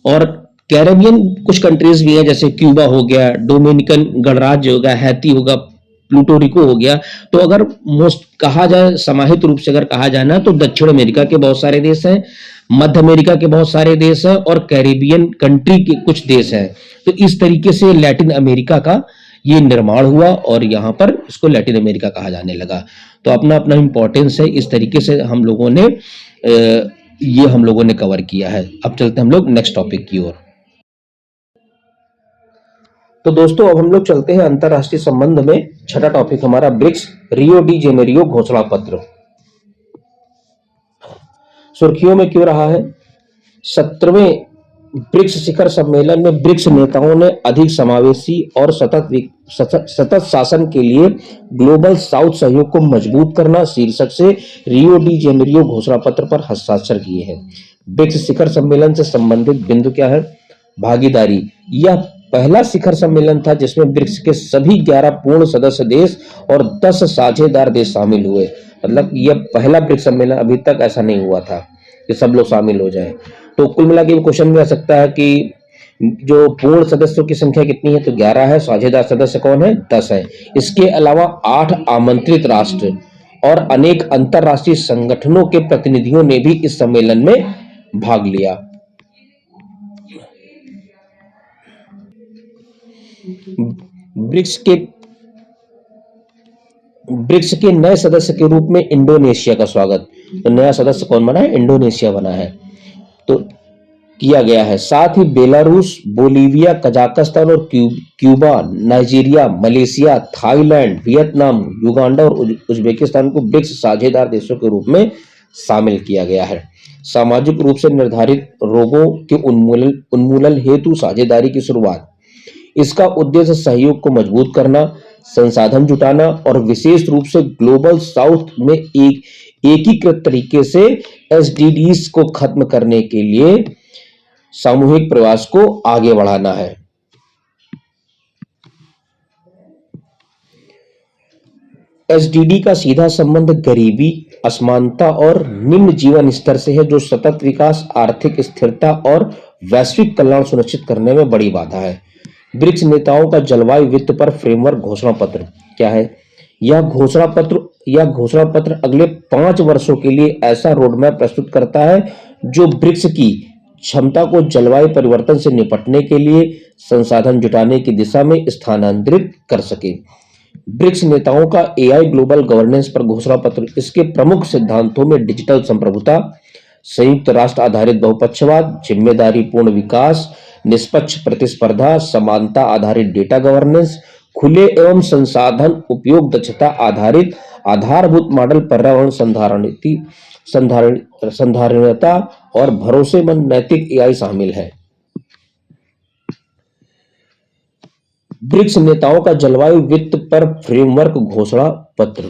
और कैरेबियन कुछ कंट्रीज भी हैं, जैसे क्यूबा हो गया, डोमिनिकन गणराज्य हो गया, हैती होगा, प्लूटोरिको हो गया। तो अगर मोस्ट कहा जाए, समाहित रूप से अगर कहा जाए ना, तो दक्षिण अमेरिका के बहुत सारे देश हैं, मध्य अमेरिका के बहुत सारे देश हैं और कैरेबियन कंट्री के कुछ देश हैं। तो इस तरीके से लैटिन अमेरिका का ये निर्माण हुआ और यहाँ पर इसको लैटिन अमेरिका कहा जाने लगा। तो अपना अपना इंपॉर्टेंस है। इस तरीके से हम लोगों ने कवर किया है। अब चलते हैं हम लोग नेक्स्ट टॉपिक की ओर। तो दोस्तों अब हम लोग चलते हैं अंतरराष्ट्रीय संबंध में। छठा टॉपिक हमारा ब्रिक्स, रियो डी जेनेरियो घोषणा पत्र। सुर्खियों में क्यों रहा है? 17वें ब्रिक्स शिखर सम्मेलन में ब्रिक्स नेताओं ने अधिक समावेशी और सतत शासन के लिए ग्लोबल साउथ सहयोग को मजबूत करना शीर्षक से रियो डी जेनेरियो घोषणा पत्र पर हस्ताक्षर किए हैं। ब्रिक्स शिखर सम्मेलन से संबंधित बिंदु क्या है? भागीदारी। यह पहला शिखर सम्मेलन था जिसमें ब्रिक्स के सभी 11 पूर्ण सदस्य देश और 10 साझेदार देश शामिल हुए। मतलब यह पहला ब्रिक्स सम्मेलन, अभी तक ऐसा नहीं हुआ था कि सब लोग शामिल हो जाएं। तो कुल मिला के क्वेश्चन भी आ सकता है कि जो पूर्ण सदस्यों की संख्या कितनी है? तो 11 है। साझेदार सदस्य कौन है? 10 है। इसके अलावा 8 आमंत्रित राष्ट्र और अनेक अंतरराष्ट्रीय संगठनों के प्रतिनिधियों ने भी इस सम्मेलन में भाग लिया। ब्रिक्स के ब्रिक्स के नए सदस्य के रूप में इंडोनेशिया का स्वागत। तो नया सदस्य कौन बना है? इंडोनेशिया बना है। तो किया गया है। साथ ही बेलारूस, बोलीविया, कजाकिस्तान और Cuba, Nigeria, Malaysia, Thailand, Vietnam, Uganda और उज्बेकिस्तान को ब्रिक्स साझेदार देशों के रूप में शामिल किया गया है। सामाजिक रूप से निर्धारित रोगों के उन्मूलन हेतु साझेदारी की शुरुआत। इसका उद्देश्य सहयोग को मजबूत करना, संसाधन जुटाना और विशेष रूप से ग्लोबल साउथ में एक एकीकृत तरीके से एसडीजीज को खत्म करने के लिए सामूहिक प्रयास को आगे बढ़ाना है। एसडीडी का सीधा संबंध गरीबी, असमानता और निम्न जीवन स्तर से है, जो सतत विकास, आर्थिक स्थिरता और वैश्विक कल्याण सुनिश्चित करने में बड़ी बाधा है। ब्रिक्स नेताओं का जलवायु वित्त पर फ्रेमवर्क घोषणा पत्र क्या है? यह घोषणा पत्र अगले 5 वर्षों के लिए ऐसा रोडमैप प्रस्तुत करता है जो ब्रिक्स की क्षमता को जलवायु परिवर्तन से निपटने के लिए संसाधन जुटाने की दिशा में स्थानांतरित कर सके। ब्रिक्स नेताओं का एआई ग्लोबल गवर्नेंस पर घोषणा पत्र इसके प्रमुख सिद्धांतों में डिजिटल संप्रभुता, संयुक्त राष्ट्र आधारित बहुपक्षवाद, जिम्मेदारी पूर्ण विकास, निष्पक्ष प्रतिस्पर्धा, समानता आधारित डेटा गवर्नेंस, खुले एवं संसाधन उपयोग दक्षता आधारित आधारभूत मॉडल, पर्यावरण संधारणीयता और भरोसेमंद नैतिक एआई शामिल है। ब्रिक्स नेताओं का जलवायु वित्त पर फ्रेमवर्क घोषणा पत्र।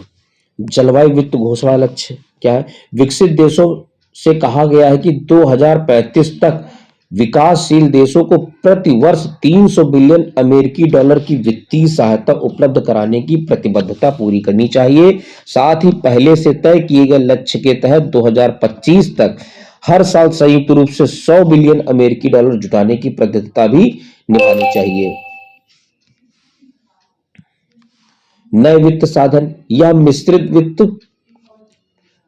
जलवायु वित्त घोषणा लक्ष्य क्या है? विकसित देशों से कहा गया है कि 2035 तक विकासशील देशों को प्रति वर्ष 300 बिलियन अमेरिकी डॉलर की वित्तीय सहायता उपलब्ध कराने की प्रतिबद्धता पूरी करनी चाहिए। साथ ही पहले से तय किए गए लक्ष्य के तहत 2025 तक हर साल संयुक्त रूप से 100 बिलियन अमेरिकी डॉलर जुटाने की प्रतिबद्धता भी निभानी चाहिए। नए वित्त साधन या मिश्रित वित्त,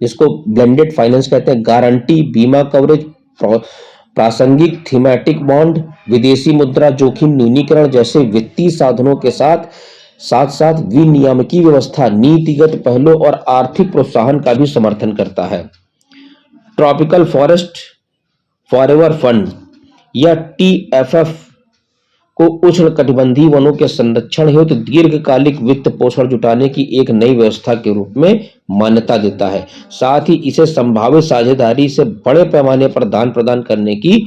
जिसको ब्लेंडेड फाइनेंस कहते हैं, गारंटी, बीमा कवरेज, प्रासंगिक थीमेटिक बॉन्ड, विदेशी मुद्रा जोखिम न्यूनीकरण जैसे वित्तीय साधनों के साथ साथ विनियामकी व्यवस्था, नीतिगत पहलों और आर्थिक प्रोत्साहन का भी समर्थन करता है। ट्रॉपिकल फॉरेस्ट फॉरएवर फंड या टीएफएफ को उष्णकटिबंधीय वनों के संरक्षण हेतु दीर्घकालिक वित्त पोषण जुटाने की एक नई व्यवस्था के रूप में मान्यता देता है। साथ ही इसे संभावित साझेदारी से बड़े पैमाने पर दान प्रदान करने की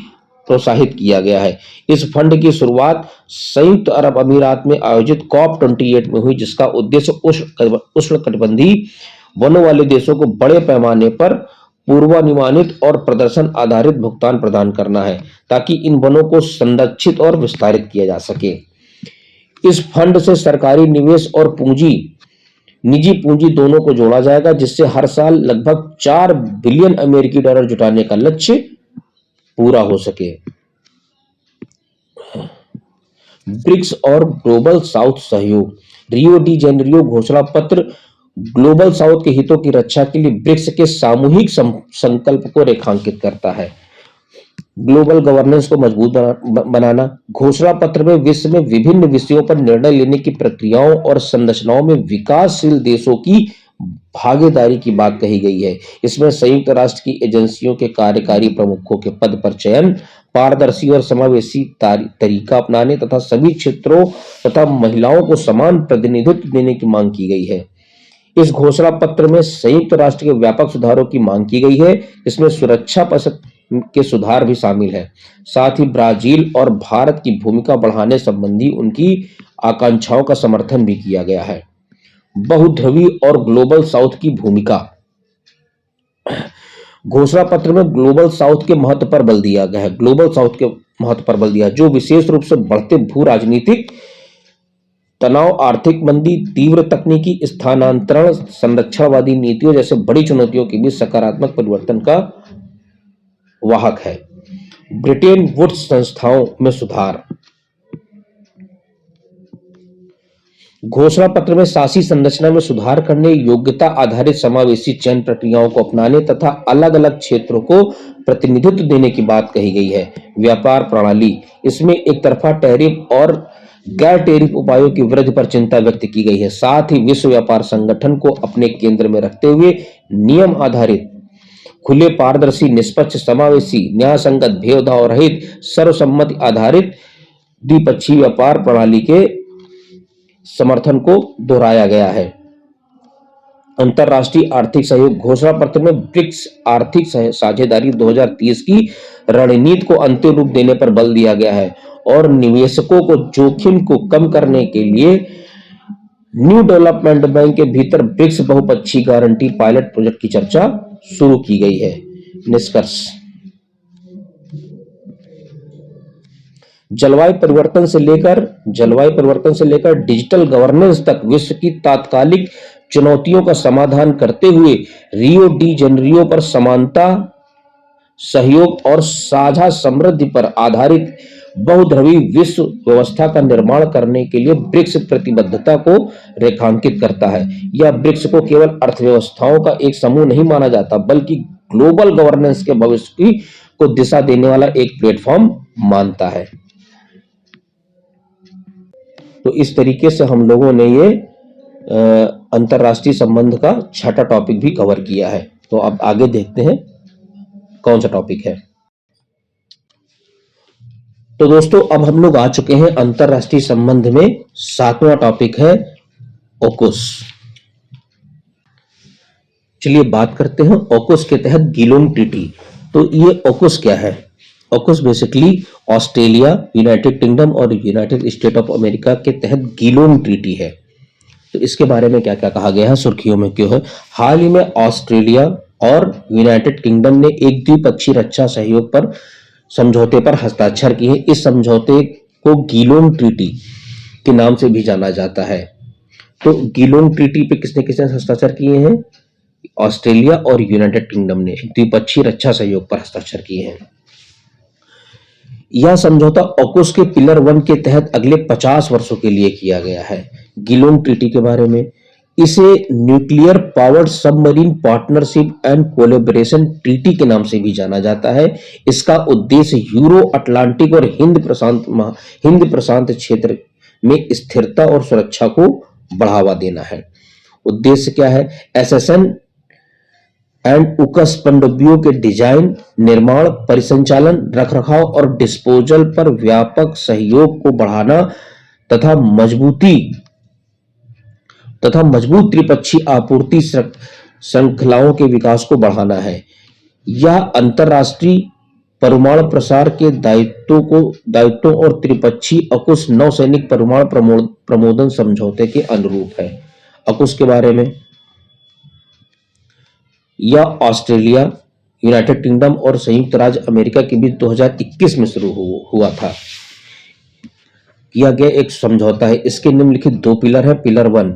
प्रोत्साहित किया गया है। इस फंड की शुरुआत संयुक्त अरब अमीरात में आयोजित COP28 में हुई, जिसका उद्देश्य उष्णकटिबंधीय वनों वाले देशों को बड़े पैमाने पर पूर्वानुमानित और प्रदर्शन आधारित भुगतान प्रदान करना है, ताकि इन वनों को संरक्षित और विस्तारित किया जा सके। इस फंड से सरकारी निवेश और निजी पूंजी दोनों को जोड़ा जाएगा, जिससे हर साल लगभग 4 बिलियन अमेरिकी डॉलर जुटाने का लक्ष्य पूरा हो सके। ब्रिक्स और ग्लोबल साउथ सहयोग। रियो डी जेनेरियो घोषणा पत्र ग्लोबल साउथ के हितों की रक्षा के लिए ब्रिक्स के सामूहिक संकल्प को रेखांकित करता है। ग्लोबल गवर्नेंस को मजबूत बनाना। घोषणा पत्र में विश्व में विभिन्न विषयों पर निर्णय लेने की प्रक्रियाओं और संरचनाओं में विकासशील देशों की भागीदारी की बात कही गई है। इसमें संयुक्त राष्ट्र की एजेंसियों के कार्यकारी प्रमुखों के पद पर चयन, पारदर्शी और समावेशी तरीका अपनाने तथा सभी क्षेत्रों तथा महिलाओं को समान प्रतिनिधित्व देने की मांग की गई है। इस घोषणा पत्र में संयुक्त राष्ट्र के व्यापक सुधारों की मांग की गई है, इसमें सुरक्षा परिषद के सुधार भी शामिल है। साथ ही ब्राजील और भारत की भूमिका बढ़ाने संबंधी उनकी आकांक्षाओं का समर्थन भी किया गया है। बहुध्रुवी और ग्लोबल साउथ की भूमिका। घोषणा पत्र में ग्लोबल साउथ के महत्व पर बल दिया गया है। ग्लोबल साउथ के महत्व पर बल दिया, जो विशेष रूप से बढ़ते भू राजनीतिक तनाव, आर्थिक मंदी, तीव्र तकनीकी स्थानांतरण, संरक्षणवादी नीतियों जैसे बड़ी चुनौतियों के बीच सकारात्मक परिवर्तन का वाहक है। ब्रिटेन वुड्स संस्थाओं में सुधार। घोषणा पत्र में शासी संरचना में सुधार करने, योग्यता आधारित समावेशी चयन प्रक्रियाओं को अपनाने तथा अलग अलग क्षेत्रों को प्रतिनिधित्व देने की बात कही गई है। व्यापार प्रणाली, इसमें एक तरफा टैरिफ और गैर टैरिफ उपायों की वृद्धि पर चिंता व्यक्त की गई है। साथ ही विश्व व्यापार संगठन को अपने केंद्र में रखते हुए नियम आधारित, खुले, पारदर्शी, निष्पक्ष, समावेशी, न्यायसंगत, भेदभाव रहित, सर्वसम्मति आधारित द्विपक्षीय व्यापार प्रणाली के समर्थन को दोहराया गया है। अंतर्राष्ट्रीय आर्थिक सहयोग घोषणा पत्र में ब्रिक्स आर्थिक साझेदारी 2030 की रणनीति को अंतिम रूप देने पर बल दिया गया है और निवेशकों को जोखिम को कम करने के लिए न्यू डेवलपमेंट बैंक के भीतर ब्रिक्स बहुपक्षीय गारंटी पायलट प्रोजेक्ट की चर्चा शुरू की गई है। निष्कर्ष, जलवायु परिवर्तन से लेकर डिजिटल गवर्नेंस तक विश्व की तात्कालिक चुनौतियों का समाधान करते हुए रियो डी जेनेरियो पर समानता, सहयोग और साझा समृद्धि पर आधारित बहुध्रुवीय विश्व व्यवस्था का निर्माण करने के लिए ब्रिक्स प्रतिबद्धता को रेखांकित करता है। यह ब्रिक्स को केवल अर्थव्यवस्थाओं का एक समूह नहीं माना जाता, बल्कि ग्लोबल गवर्नेंस के भविष्य को दिशा देने वाला एक प्लेटफॉर्म मानता है। तो इस तरीके से हम लोगों ने ये अंतरराष्ट्रीय संबंध का छठा टॉपिक भी कवर किया है। तो अब आगे देखते हैं कौन सा टॉपिक है। तो दोस्तों, अब हम लोग आ चुके हैं अंतरराष्ट्रीय संबंध में, सातवां टॉपिक है ऑकुस। चलिए बात करते हैं ऑकुस के तहत गीलोन ट्रीटी। तो ये ऑकुस क्या है? ऑकुस बेसिकली ऑस्ट्रेलिया, यूनाइटेड किंगडम और यूनाइटेड स्टेट ऑफ अमेरिका के तहत गीलोन ट्रीटी है। तो इसके बारे में क्या क्या कहा गया है, सुर्खियों में क्यों है? हाल ही में ऑस्ट्रेलिया और यूनाइटेड किंगडम ने एक द्विपक्षीय रक्षा सहयोग पर समझौते पर हस्ताक्षर किए। इस समझौते को गीलोन ट्रीटी के नाम से भी जाना जाता है। तो गीलोन ट्रीटी पे किसने किसने हस्ताक्षर किए हैं? ऑस्ट्रेलिया और यूनाइटेड किंगडम ने द्विपक्षीय रक्षा सहयोग पर हस्ताक्षर किए हैं। यह समझौता ऑकुस के पिलर 1 के तहत अगले 50 वर्षों के लिए किया गया है। गीलोन ट्रीटी के बारे में, इसे nuclear powered submarine partnership and collaboration treaty के नाम से भी जाना जाता है। इसका उद्देश्य यूरो अटलांटिक और हिंद प्रशांत क्षेत्र में स्थिरता और सुरक्षा को बढ़ावा देना है। उद्देश्य क्या है? एसएसएन एंड UCAS पनडुब्बियों के डिजाइन, निर्माण, परिसंचालन, रखरखाव और डिस्पोजल पर व्यापक सहयोग को बढ़ाना तथा मजबूत त्रिपक्षीय आपूर्ति श्रृंखलाओं के विकास को बढ़ाना है। यह अंतरराष्ट्रीय परमाणु प्रसार के दायित्वों और त्रिपक्षीय ऑकुस नौसैनिक परमाणु प्रमोदन समझौते के अनुरूप है। ऑकुस के बारे में, यह ऑस्ट्रेलिया, यूनाइटेड किंगडम और संयुक्त राज्य अमेरिका के बीच 2021 में शुरू हुआ था, किया गया एक समझौता है। इसके निम्नलिखित 2 पिलर है। पिलर 1,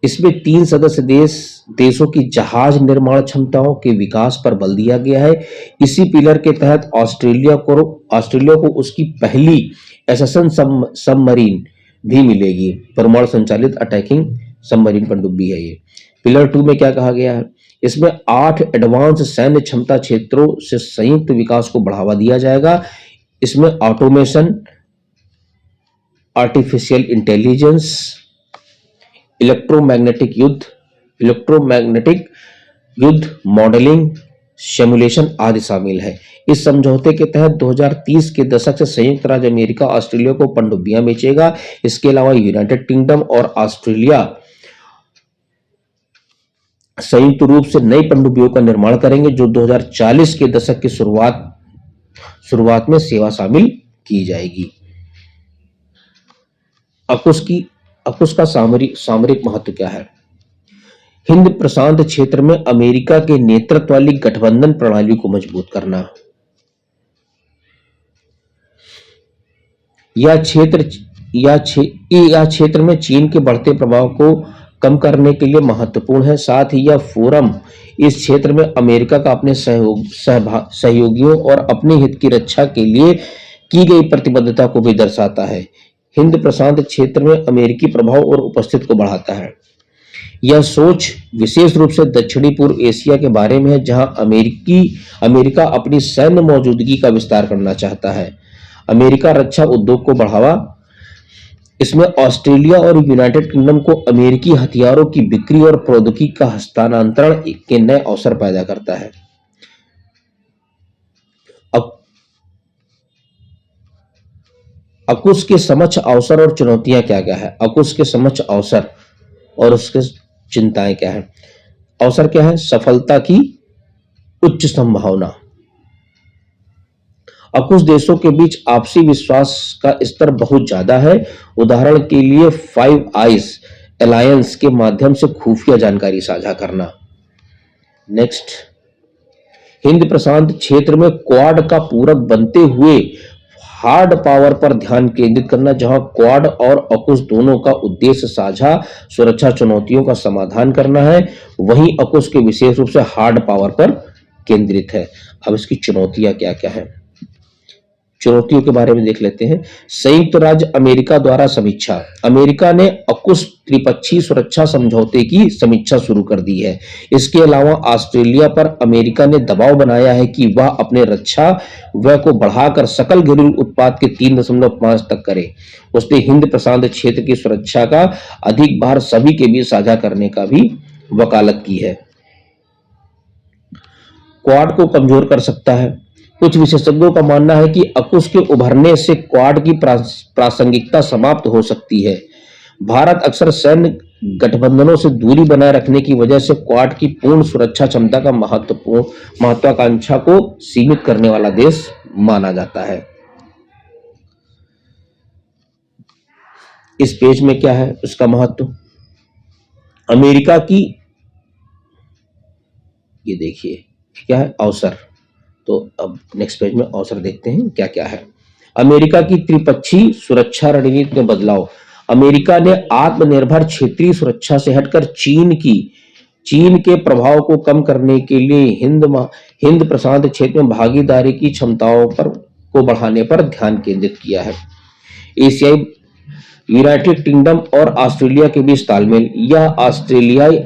इसमें 3 सदस्य देशों की जहाज निर्माण क्षमताओं के विकास पर बल दिया गया है। इसी पिलर के तहत ऑस्ट्रेलिया को उसकी पहली एसएसएन सबमरीन भी मिलेगी। परमाणु संचालित अटैकिंग सबमरीन पनडुब्बी है ये। पिलर 2 में क्या कहा गया है? इसमें 8 एडवांस सैन्य क्षमता क्षेत्रों से संयुक्त विकास को बढ़ावा दिया जाएगा। इसमें ऑटोमेशन, आर्टिफिशियल इंटेलिजेंस, इलेक्ट्रोमैग्नेटिक युद्ध, मॉडलिंग, सिमुलेशन आदि शामिल है। इस समझौते के तहत 2030 के दशक से संयुक्त राज्य अमेरिका ऑस्ट्रेलिया को पनडुब्बियां बेचेगा। इसके अलावा यूनाइटेड किंगडम और ऑस्ट्रेलिया संयुक्त रूप से नई पनडुब्बियों का निर्माण करेंगे, जो 2040 के दशक की शुरुआत में सेवा शामिल की जाएगी। ऑकुस का सामरिक महत्व क्या है? हिंद प्रशांत क्षेत्र में अमेरिका के नेतृत्व वाली गठबंधन प्रणाली को मजबूत करना। यह क्षेत्र में चीन के बढ़ते प्रभाव को कम करने के लिए महत्वपूर्ण है। साथ ही यह फोरम इस क्षेत्र में अमेरिका का अपने सहयोगियों और अपने हित की रक्षा के लिए की गई प्रतिबद्धता को भी दर्शाता है। हिंद प्रशांत क्षेत्र में अमेरिकी प्रभाव और उपस्थिति को बढ़ाता है। यह सोच विशेष रूप से दक्षिणी पूर्व एशिया के बारे में है, जहां अमेरिका अपनी सैन्य मौजूदगी का विस्तार करना चाहता है। अमेरिका रक्षा उद्योग को बढ़ावा, इसमें ऑस्ट्रेलिया और यूनाइटेड किंगडम को अमेरिकी हथियारों की बिक्री और प्रौद्योगिकी का हस्तांतरण के नए अवसर पैदा करता है। अकुश के समक्ष अवसर और चुनौतियां क्या क्या है? अकुश के समक्ष अवसर और उसके चिंताएं क्या है? अवसर क्या है? सफलता की उच्च संभावना। अकुश देशों के बीच आपसी विश्वास का स्तर बहुत ज्यादा है। उदाहरण के लिए फाइव आइज अलायंस के माध्यम से खुफिया जानकारी साझा करना। नेक्स्ट, हिंद प्रशांत क्षेत्र में क्वाड का पूरक बनते हुए हार्ड पावर पर ध्यान केंद्रित करना, जहां क्वाड और अकुश दोनों का उद्देश्य साझा सुरक्षा चुनौतियों का समाधान करना है, वहीं अकुश के विशेष रूप से हार्ड पावर पर केंद्रित है। अब इसकी चुनौतियां क्या क्या है, चुनौतियों के बारे में देख लेते हैं। संयुक्त राज्य अमेरिका द्वारा समीक्षा। अमेरिका ने अकुश त्रिपक्षीय सुरक्षा समझौते की समीक्षा शुरू कर दी है। इसके अलावा ऑस्ट्रेलिया पर अमेरिका ने दबाव बनाया है कि वह अपने रक्षा व्यय को बढ़ाकर सकल घरेलू उत्पाद के 3.5 तक करे। उसने हिंद प्रशांत क्षेत्र की सुरक्षा का अधिक भार सभी के बीच साझा करने का भी वकालत की है। क्वाड को कमजोर कर सकता है। कुछ विशेषज्ञों का मानना है कि अकुश के उभरने से क्वाड की प्रासंगिकता समाप्त हो सकती है। भारत अक्सर सैन्य गठबंधनों से दूरी बनाए रखने की वजह से क्वाड की पूर्ण सुरक्षा क्षमता का महत्वाकांक्षा को सीमित करने वाला देश माना जाता है। इस पेज में क्या है उसका महत्व? अमेरिका की, ये देखिए क्या है, अवसर। तो अब नेक्स्ट पेज में अवसर देखते हैं क्या क्या है। अमेरिका की त्रिपक्षीय सुरक्षा रणनीति में बदलाव। अमेरिका ने आत्मनिर्भर क्षेत्रीय सुरक्षा से हटकर चीन के प्रभाव को कम करने के लिए हिंद प्रशांत क्षेत्र में भागीदारी की क्षमताओं को बढ़ाने पर ध्यान केंद्रित किया है। एशियाई यूनाइटेड किंगडम और ऑस्ट्रेलिया के बीच तालमेल। यह ऑस्ट्रेलियाई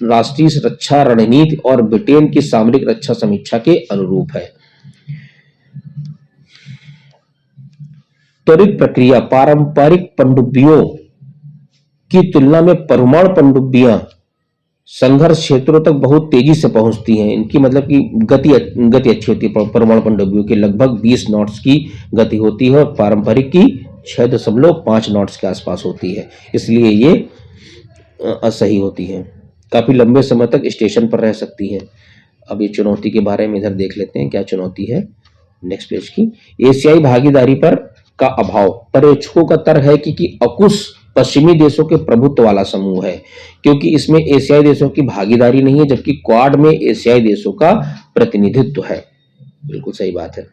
राष्ट्रीय रक्षा रणनीति और ब्रिटेन की सामरिक रक्षा समीक्षा के अनुरूप है। त्वरित प्रक्रिया। पारंपरिक पनडुब्बियों की तुलना में परमाणु पनडुब्बियां संघर्ष क्षेत्रों तक बहुत तेजी से पहुंचती हैं। इनकी मतलब कि गति अच्छी होती है। परमाणु पनडुब्बियों की लगभग 20 नॉट्स की गति होती है और पारंपरिक की 6.5 नॉट्स के आसपास होती है, इसलिए ये असही होती है। काफी लंबे समय तक स्टेशन पर रह सकती है। अब ये चुनौती के बारे में इधर देख लेते हैं क्या चुनौती है नेक्स्ट पेज की। एशियाई भागीदारी पर का अभाव। पर्यवेक्षकों का तर्क है कि अकुश पश्चिमी देशों के प्रभुत्व वाला समूह है, क्योंकि इसमें एशियाई देशों की भागीदारी नहीं है, जबकि क्वाड में एशियाई देशों का प्रतिनिधित्व है। बिल्कुल सही बात है।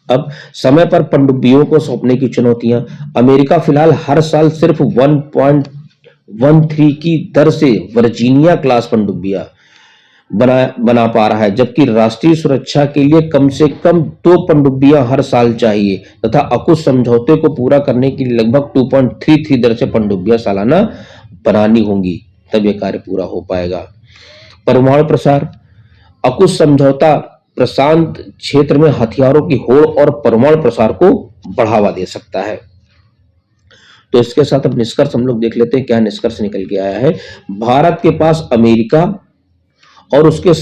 अब समय पर पनडुब्बियों को सौंपने की चुनौतियां। अमेरिका फिलहाल हर साल सिर्फ 1.13 की दर से वर्जीनिया क्लास पनडुब्बियां बना पा रहा है, जबकि राष्ट्रीय सुरक्षा के लिए कम से कम 2 पनडुब्बियां हर साल चाहिए तथा अकुश समझौते को पूरा करने के लिए लगभग 2.33 दर से पनडुब्बियां सालाना बनानी होंगी, तब यह कार्य पूरा हो पाएगा। परमाणु प्रसार। अकुश समझौता प्रशांत क्षेत्र में हथियारों की होड़ और परमाणु प्रसार को बढ़ावा दे सकता है। तो इसके साथ अब निष्कर्ष हम लोग देख लेते हैं क्या निष्कर्ष निकल के आया है। भारत के पास अमेरिका और उसके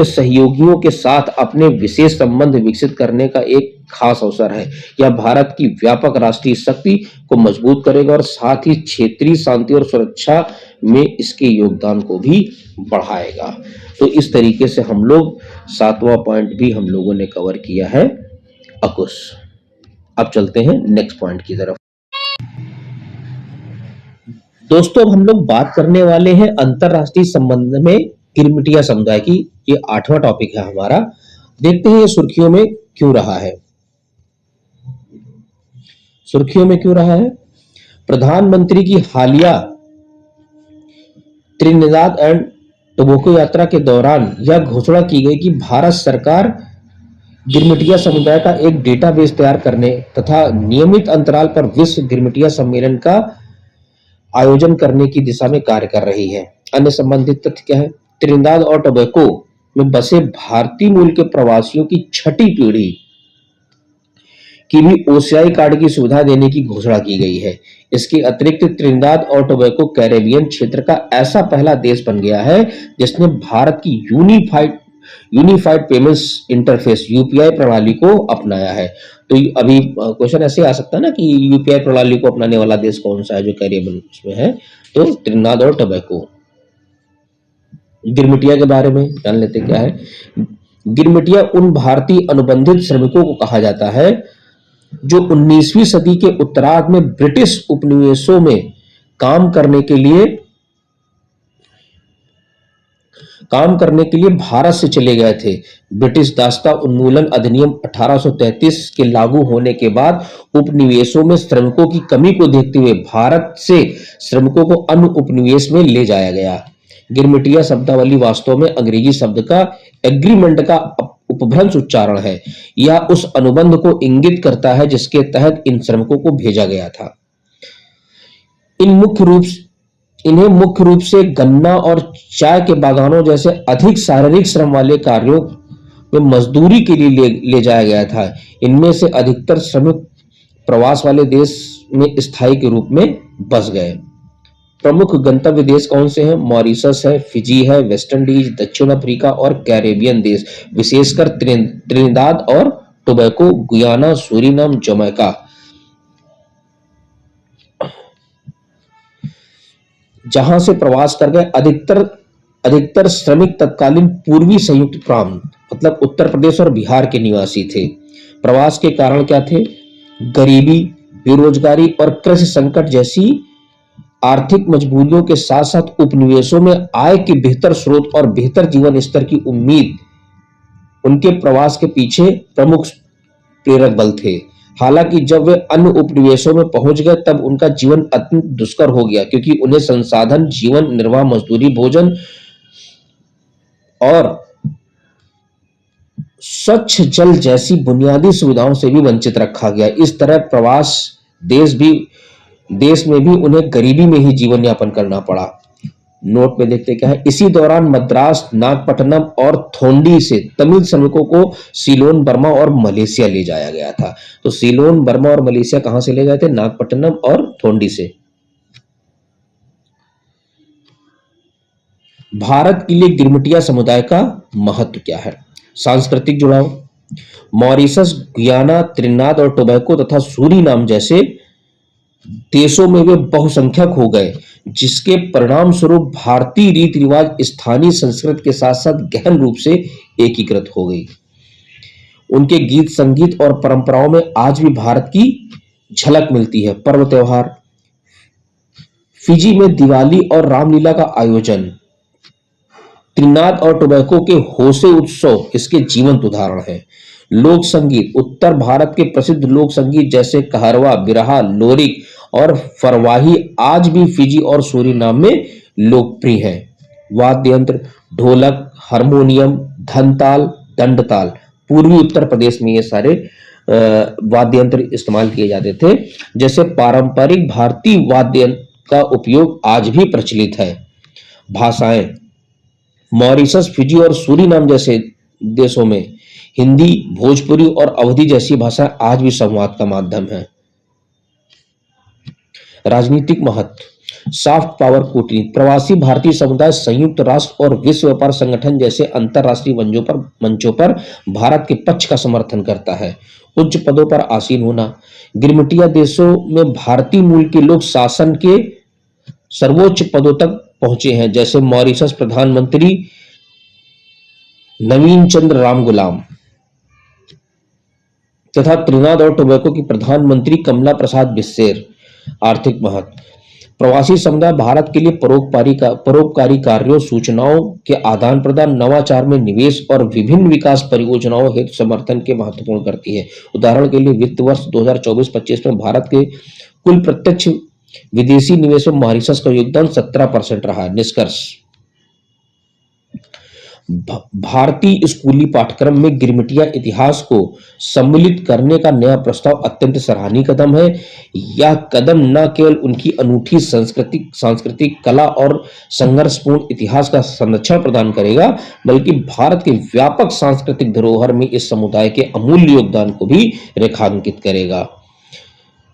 सहयोगियों के साथ अपने विशेष संबंध विकसित करने का एक खास अवसर है। यह भारत की व्यापक राष्ट्रीय शक्ति को मजबूत करेगा और साथ ही क्षेत्रीय शांति और सुरक्षा में इसके योगदान को भी बढ़ाएगा। तो इस तरीके से हम लोग 7वां पॉइंट भी हम लोगों ने कवर किया है अकुश। अब चलते हैं नेक्स्ट पॉइंट की तरफ। दोस्तों अब हम लोग बात करने वाले हैं अंतरराष्ट्रीय संबंध में गिरमिटिया समुदाय की। ये 8वां टॉपिक है हमारा। देखते हैं ये सुर्खियों में क्यों रहा है। सुर्खियों में क्यों रहा है? प्रधानमंत्री की हालिया त्रिनिदाद एंड टोबैगो यात्रा के दौरान यह घोषणा की गई कि भारत सरकार गिरमिटिया समुदाय का एक डेटाबेस तैयार करने तथा नियमित अंतराल पर विश्व गिरमिटिया सम्मेलन का आयोजन करने की दिशा में कार्य कर रही है। अन्य संबंधित तथ्य क्या है? त्रिनिदाद और टोबैको में बसे भारतीय मूल के प्रवासियों की छठी पीढ़ी की भी ओसीआई कार्ड की सुविधा देने की घोषणा की गई है। इसके अतिरिक्त त्रिनिदाद और टोबैको कैरेबियन क्षेत्र का ऐसा पहला देश बन गया है जिसने भारत की यूनिफाइड पेमेंट्स इंटरफेस यूपीआई प्रणाली को अपनाया है। तो अभी क्वेश्चन ऐसे आ सकता है ना कि यूपीआई प्रणाली को अपनाने वाला देश कौन सा है जो कैरेबियन में है? तो त्रिनिदाद और टोबैको। गिरमिटिया के बारे में जान लेते क्या है। गिरमिटिया उन भारतीय अनुबंधित श्रमिकों को कहा जाता है जो 19वीं सदी के उत्तरार्ध में ब्रिटिश उपनिवेशों में काम करने के लिए भारत से चले गए थे। ब्रिटिश दासता उन्मूलन अधिनियम 1833 के लागू होने के बाद उपनिवेशों में श्रमिकों की कमी को देखते हुए भारत से श्रमिकों को अन्य उपनिवेश में ले जाया गया। गिरमिटिया शब्दावली वास्तव में अंग्रेजी शब्द का एग्रीमेंट का उपभ्रंश उच्चारण है। यह उस अनुबंध को इंगित करता है जिसके तहत इन श्रमिकों को भेजा गया था। इन्हें मुख्य रूप से गन्ना और चाय के बागानों जैसे अधिक शारीरिक श्रम वाले कार्यों में मजदूरी के लिए ले जाया गया था। इनमें से अधिकतर श्रमिक प्रवास वाले देश में स्थायी के रूप में बस गए। प्रमुख गंतव्य देश कौन से हैं? मॉरिशस है, फिजी है, वेस्ट इंडीज, दक्षिण अफ्रीका और कैरेबियन देश, विशेषकर त्रिनिदाद और टोबैको, गुयाना, सूरीनाम, जमैका। जहां से प्रवास कर गए अधिकतर श्रमिक तत्कालीन पूर्वी संयुक्त प्रांत मतलब उत्तर प्रदेश और बिहार के निवासी थे। प्रवास के कारण क्या थे? गरीबी, बेरोजगारी और कृषि संकट जैसी आर्थिक मजबूरियों के साथ साथ उपनिवेशों में आय के बेहतर स्रोत और बेहतर जीवन स्तर की उम्मीद उनके प्रवास के पीछे प्रमुख प्रेरक बल थे। हालांकि जब वे अन्य उपनिवेशों में पहुंच गए तब उनका जीवन अत्यंत दुष्कर हो गया क्योंकि उन्हें संसाधन, जीवन निर्वाह, मजदूरी, भोजन और स्वच्छ जल जैसी बुनियादी सुविधाओं से भी वंचित रखा गया। इस तरह प्रवास देश में भी उन्हें गरीबी में ही जीवन यापन करना पड़ा। नोट में देखते क्या है। इसी दौरान मद्रास, नागपट्टनम और थोंडी से तमिल श्रमिकों को सीलोन, बर्मा और मलेशिया ले जाया गया था। तो सीलोन, बर्मा और मलेशिया कहां से ले गए थे? नागपट्टनम और थोंडी से। भारत के लिए गिरमिटिया समुदाय का महत्व क्या है? सांस्कृतिक जुड़ाव। मॉरिशस, गुयाना, त्रिनिदाद और टोबैको तथा सूरीनाम जैसे देशों में वे बहुसंख्यक हो गए जिसके परिणाम स्वरूप भारतीय रीति रिवाज स्थानीय संस्कृति के साथ साथ गहन रूप से एकीकृत हो गई। उनके गीत, संगीत और परंपराओं में आज भी भारत की झलक मिलती है। पर्व त्योहार। फिजी में दिवाली और रामलीला का आयोजन। त्रिनिदाद और टोबैको के होसे उत्सव इसके जीवंत उदाहरण है। लोक संगीत। उत्तर भारत के प्रसिद्ध लोक संगीत जैसे कहरवा, बिरहा, लोरिक और फरवाही आज भी फिजी और सूरीनाम में लोकप्रिय हैं। वाद्य यंत्र। ढोलक, हारमोनियम, धनताल, दंडताल। पूर्वी उत्तर प्रदेश में ये सारे वाद्य यंत्र इस्तेमाल किए जाते थे। जैसे पारंपरिक भारतीय वाद्य यंत्र का उपयोग आज भी प्रचलित है। भाषाएं। मॉरिशस, फिजी और सूरीनाम जैसे देशों में हिंदी, भोजपुरी और अवधी जैसी भाषा आज भी संवाद का माध्यम है। राजनीतिक महत्व। सॉफ्ट पावर कूटनीति। प्रवासी भारतीय समुदाय संयुक्त राष्ट्र और विश्व व्यापार संगठन जैसे अंतरराष्ट्रीय मंचों पर भारत के पक्ष का समर्थन करता है। उच्च पदों पर आसीन होना। गिरमिटिया देशों में भारतीय मूल के लोग शासन के सर्वोच्च पदों तक पहुंचे हैं जैसे मॉरिशस प्रधानमंत्री नवीन चंद्र राम गुलाम तथा त्रिनिदाद और टोबैको की प्रधानमंत्री कमला प्रसाद बिस्सेर। आर्थिक महत्व। प्रवासी समुदाय भारत के लिए परोपकारी कार्यों, सूचनाओं के आदान प्रदान, नवाचार में निवेश और विभिन्न विकास परियोजनाओं हेतु समर्थन के महत्वपूर्ण करती है। उदाहरण के लिए वित्त वर्ष 2024-25 में भारत के कुल प्रत्यक्ष विदेशी निवेश में मॉरिशस का योगदान 17% रहा। निष्कर्ष। भारतीय स्कूली पाठ्यक्रम में गिरमिटिया इतिहास को सम्मिलित करने का नया प्रस्ताव अत्यंत सराहनीय कदम है। यह कदम न केवल उनकी अनूठी सांस्कृतिक कला और संघर्षपूर्ण इतिहास का संरक्षण प्रदान करेगा, बल्कि भारत के व्यापक सांस्कृतिक धरोहर में इस समुदाय के अमूल्य योगदान को भी रेखांकित करेगा।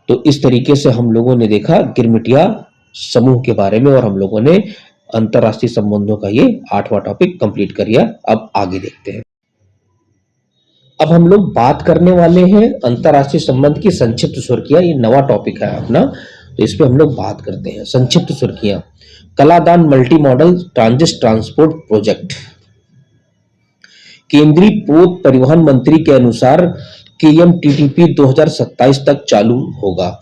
तो इस तरीके से हम लोगों ने देखा गिरमिटिया समूह के बारे में, और हम लोगों ने अंतरराष्ट्रीय संबंधों का ये 8वां टॉपिक कंप्लीट कर लिया। अब आगे देखते हैं। अब हम लोग बात करने वाले हैं अंतरराष्ट्रीय संबंध की संक्षिप्त सुर्खियां। ये नवा टॉपिक है अपना, तो इस पे हम लोग बात करते हैं। संक्षिप्त सुर्खियां: Kaladan multi modal transit transport project. केंद्रीय पोत परिवहन मंत्री के अनुसार केएमटीटीपी 2027 तक चालू होगा।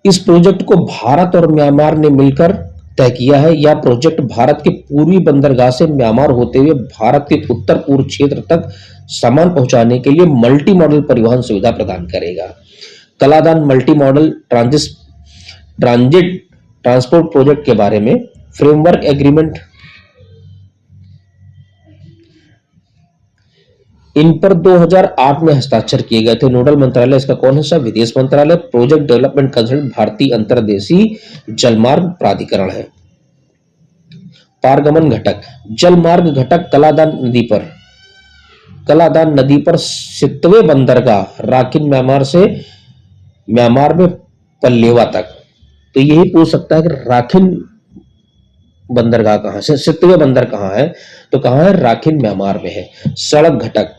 इस प्रोजेक्ट को भारत और म्यांमार ने मिलकर तय किया है। यह प्रोजेक्ट भारत के पूर्वी बंदरगाह से म्यांमार होते हुए भारत के उत्तर पूर्व क्षेत्र तक सामान पहुंचाने के लिए मल्टी मॉडल परिवहन सुविधा प्रदान करेगा। Kaladan multi modal transit transport project के बारे में फ्रेमवर्क एग्रीमेंट इन पर 2008 में हस्ताक्षर किए गए थे। नोडल मंत्रालय इसका कौन है? सब विदेश मंत्रालय। प्रोजेक्ट डेवलपमेंट कंसल्टेंट भारतीय अंतर्देशीय जलमार्ग प्राधिकरण है। पारगमन घटक: जलमार्ग घटक कलादान नदी पर सितवे बंदरगाह राखिन म्यांमार से म्यांमार में पल्लेवा तक। तो यही पूछ सकता है कि राखिन बंदरगाह कहां से, सितवे बंदर कहां है? तो कहां है? राखिन म्यांमार में है। सड़क घटक: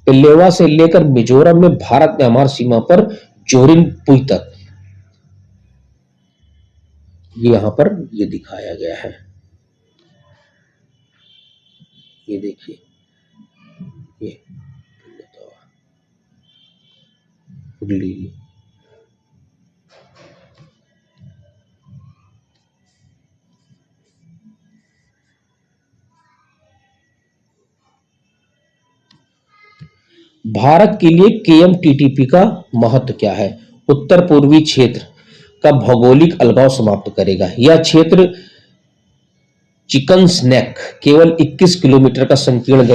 पिल्लेवा से लेकर मिजोरम में भारत म्यांमार सीमा पर जोरिन पुई तक। ये यहां पर ये दिखाया गया है, ये देखिए, ये उगली। भारत के लिए केएमटीटीपी का महत्व क्या है? उत्तर पूर्वी क्षेत्र का भौगोलिक अलगाव समाप्त करेगा। यह क्षेत्र चिकन स्नैक केवल 21 किलोमीटर का संकीर्ण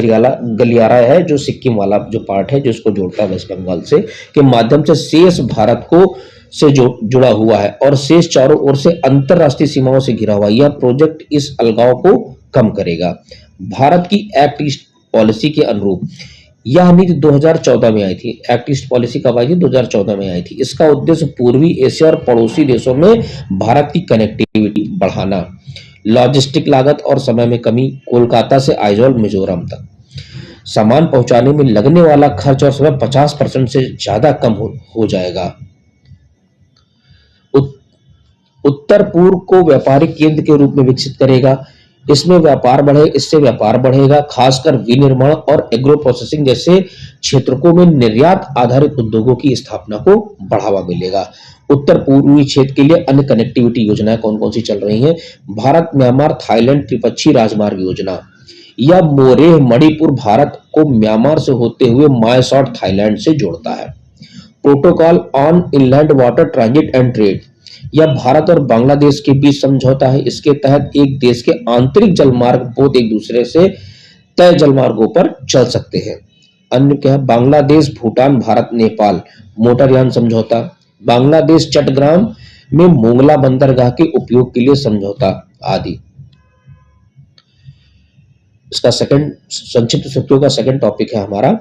गलियारा है, जो सिक्किम वाला जो पार्ट है, जो इसको जोड़ता है वेस्ट बंगाल से, के माध्यम से शेष भारत को से जुड़ा हुआ है और शेष चारों ओर से अंतरराष्ट्रीय सीमाओं से घिरा हुआ। यह प्रोजेक्ट इस अलगाव को कम करेगा। भारत की एक्ट ईस्ट पॉलिसी के अनुरूप यह नीति 2014 में आई थी। एक्ट ईस्ट पॉलिसी कब आई थी? 2014 में आई थी। इसका उद्देश्य पूर्वी एशिया और पड़ोसी देशों में भारत की कनेक्टिविटी बढ़ाना, लॉजिस्टिक लागत और समय में कमी, कोलकाता से आइजोल मिजोरम तक सामान पहुंचाने में लगने वाला खर्च और समय 50% से ज्यादा कम हो जाएगा। उत्तर पूर्व को व्यापारिक केंद्र के रूप में विकसित करेगा। इससे व्यापार बढ़ेगा, खासकर विनिर्माण और एग्रो प्रोसेसिंग जैसे क्षेत्रों में निर्यात आधारित उद्योगों की स्थापना को बढ़ावा मिलेगा। उत्तर पूर्वी क्षेत्र के लिए अन्य कनेक्टिविटी योजनाएं कौन कौन सी चल रही हैं? भारत म्यांमार थाईलैंड त्रिपक्षीय राजमार्ग योजना। यह मोरेह मणिपुर भारत को म्यांमार से होते हुए मायसॉट थाईलैंड से जोड़ता है। Protocol on inland water transit and trade, यह भारत और बांग्लादेश के बीच समझौता है। इसके तहत एक देश के आंतरिक जलमार्ग बोध एक दूसरे से तय जलमार्गों पर चल सकते हैं। अन्य क्या है? बांग्लादेश भूटान भारत नेपाल मोटरयान समझौता, बांग्लादेश चट्टग्राम में मोंगला बंदरगाह के उपयोग के लिए समझौता आदि। इसका संक्षिप्त सूत्रों का सेकंड टॉपिक है हमारा,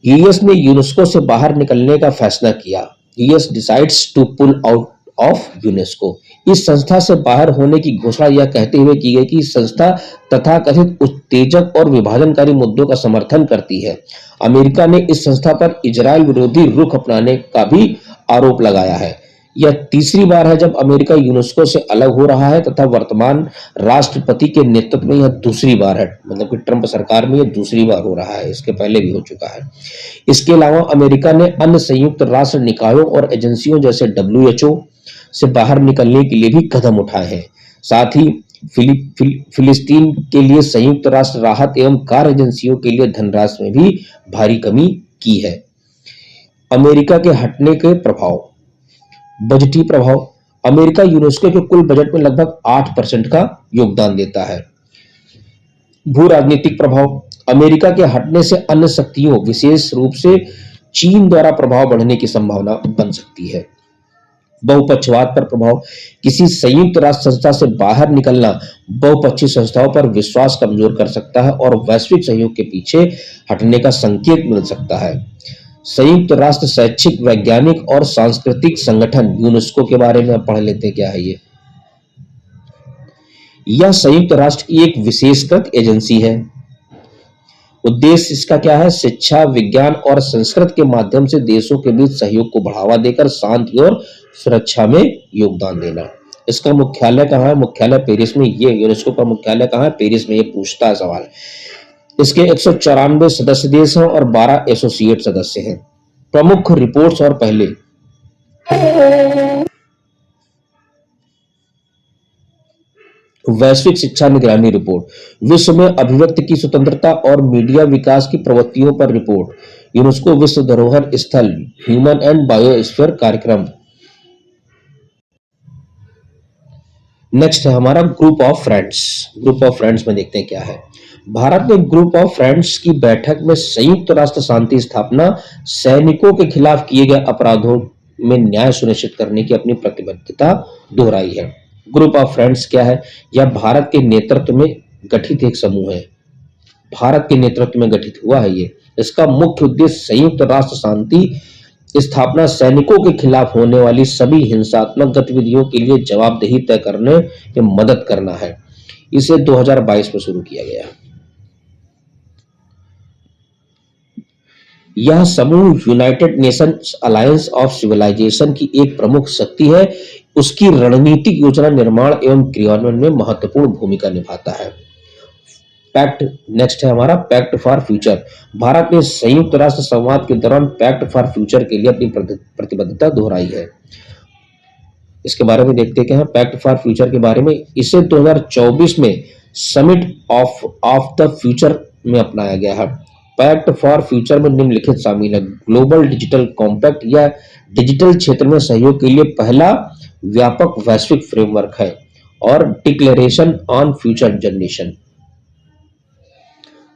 यूएस ने यूनेस्को से बाहर निकलने का फैसला किया। US decides to pull out of UNESCO. इस संस्था से बाहर होने की घोषणा यह कहते हुए की गई कि संस्था तथाकथित उत्तेजक और विभाजनकारी मुद्दों का समर्थन करती है। अमेरिका ने इस संस्था पर इजराइल विरोधी रुख अपनाने का भी आरोप लगाया है। यह तीसरी बार है जब अमेरिका यूनेस्को से अलग हो रहा है तथा वर्तमान राष्ट्रपति के नेतृत्व में यह दूसरी बार है, मतलब कि ट्रंप सरकार में यह दूसरी बार हो रहा है, इसके पहले भी हो चुका है। इसके अलावा अमेरिका ने अन्य संयुक्त राष्ट्र निकायों और एजेंसियों जैसे WHO से बाहर निकलने के लिए भी कदम उठाए हैं। साथ ही फिलिस्तीन के लिए संयुक्त राष्ट्र राहत एवं कार्य एजेंसियों के लिए धनराशि में भी भारी कमी की है। अमेरिका के हटने के प्रभाव, बजटीय प्रभाव। अमेरिका यूनेस्को के कुल बजट में लगभग 8% का योगदान देता है। भू राजनीतिक प्रभाव, अमेरिका के हटने से अन्य शक्तियों विशेष रूप से चीन द्वारा प्रभाव बढ़ने की संभावना बन सकती है। बहुपक्षवाद पर प्रभाव, किसी संयुक्त राष्ट्र संस्था से बाहर निकलना बहुपक्षीय संस्थाओं पर विश्वास कमजोर कर सकता है और वैश्विक सहयोग के पीछे हटने का संकेत मिल सकता है। संयुक्त राष्ट्र शैक्षिक, वैज्ञानिक और सांस्कृतिक संगठन यूनेस्को के बारे में पढ़ लेते हैं क्या है ये। यह संयुक्त राष्ट्र की एक विशेषकृत एजेंसी है। उद्देश्य इसका क्या है? शिक्षा, विज्ञान और संस्कृत के माध्यम से देशों के बीच सहयोग को बढ़ावा देकर शांति और सुरक्षा में योगदान देना। इसका मुख्यालय कहाँ है? मुख्यालय पेरिस में। ये यूनेस्को का मुख्यालय कहाँ है? पेरिस में। ये पूछता है सवाल। इसके 194 सदस्य देश हैं और 12 एसोसिएट सदस्य हैं। प्रमुख रिपोर्ट्स और पहले वैश्विक शिक्षा निगरानी रिपोर्ट, विश्व में अभिव्यक्ति की स्वतंत्रता और मीडिया विकास की प्रवृत्तियों पर रिपोर्ट, यूनेस्को विश्व धरोहर स्थल, ह्यूमन एंड बायोस्फीयर कार्यक्रम। नेक्स्ट है हमारा group of friends. Group of friends में देखते हैं क्या है। भारत ने ग्रुप ऑफ फ्रेंड्स की बैठक में संयुक्त राष्ट्र शांति स्थापना, सैनिकों के खिलाफ किए गए अपराधों में न्याय सुनिश्चित करने की अपनी प्रतिबद्धता दोहराई है। ग्रुप ऑफ फ्रेंड्स क्या है? यह भारत के नेतृत्व में गठित एक समूह है। भारत के नेतृत्व में गठित हुआ है ये। इसका मुख्य उद्देश्य संयुक्त राष्ट्र शांति स्थापना, सैनिकों के खिलाफ होने वाली सभी हिंसात्मक गतिविधियों के लिए जवाबदेही तय करने में मदद करना है। इसे 2022 में शुरू किया गया। यह समूह United Nations Alliance of Civilization की एक प्रमुख शक्ति है। उसकी रणनीतिक योजना निर्माण एवं क्रियान्वयन में महत्वपूर्ण भूमिका निभाता है। पैक्ट नेक्स्ट है हमारा पैक्ट फॉर फ्यूचर। भारत ने संयुक्त राष्ट्र संवाद के दौरान पैक्ट फॉर फ्यूचर के लिए अपनी प्रतिबद्धता दोहराई है। इसके बारे में देखते हैं पैक्ट फॉर फ्यूचर के बारे में। इसे 2024 में समिट ऑफ द फ्यूचर में अपनाया गया है। पैक्ट फॉर फ्यूचर में निम्नलिखित शामिल है: ग्लोबल डिजिटल कॉम्पैक्ट, या डिजिटल क्षेत्र में सहयोग के लिए पहला व्यापक वैश्विक फ्रेमवर्क है, और डिक्लेरेशन ऑन फ्यूचर जनरेशन।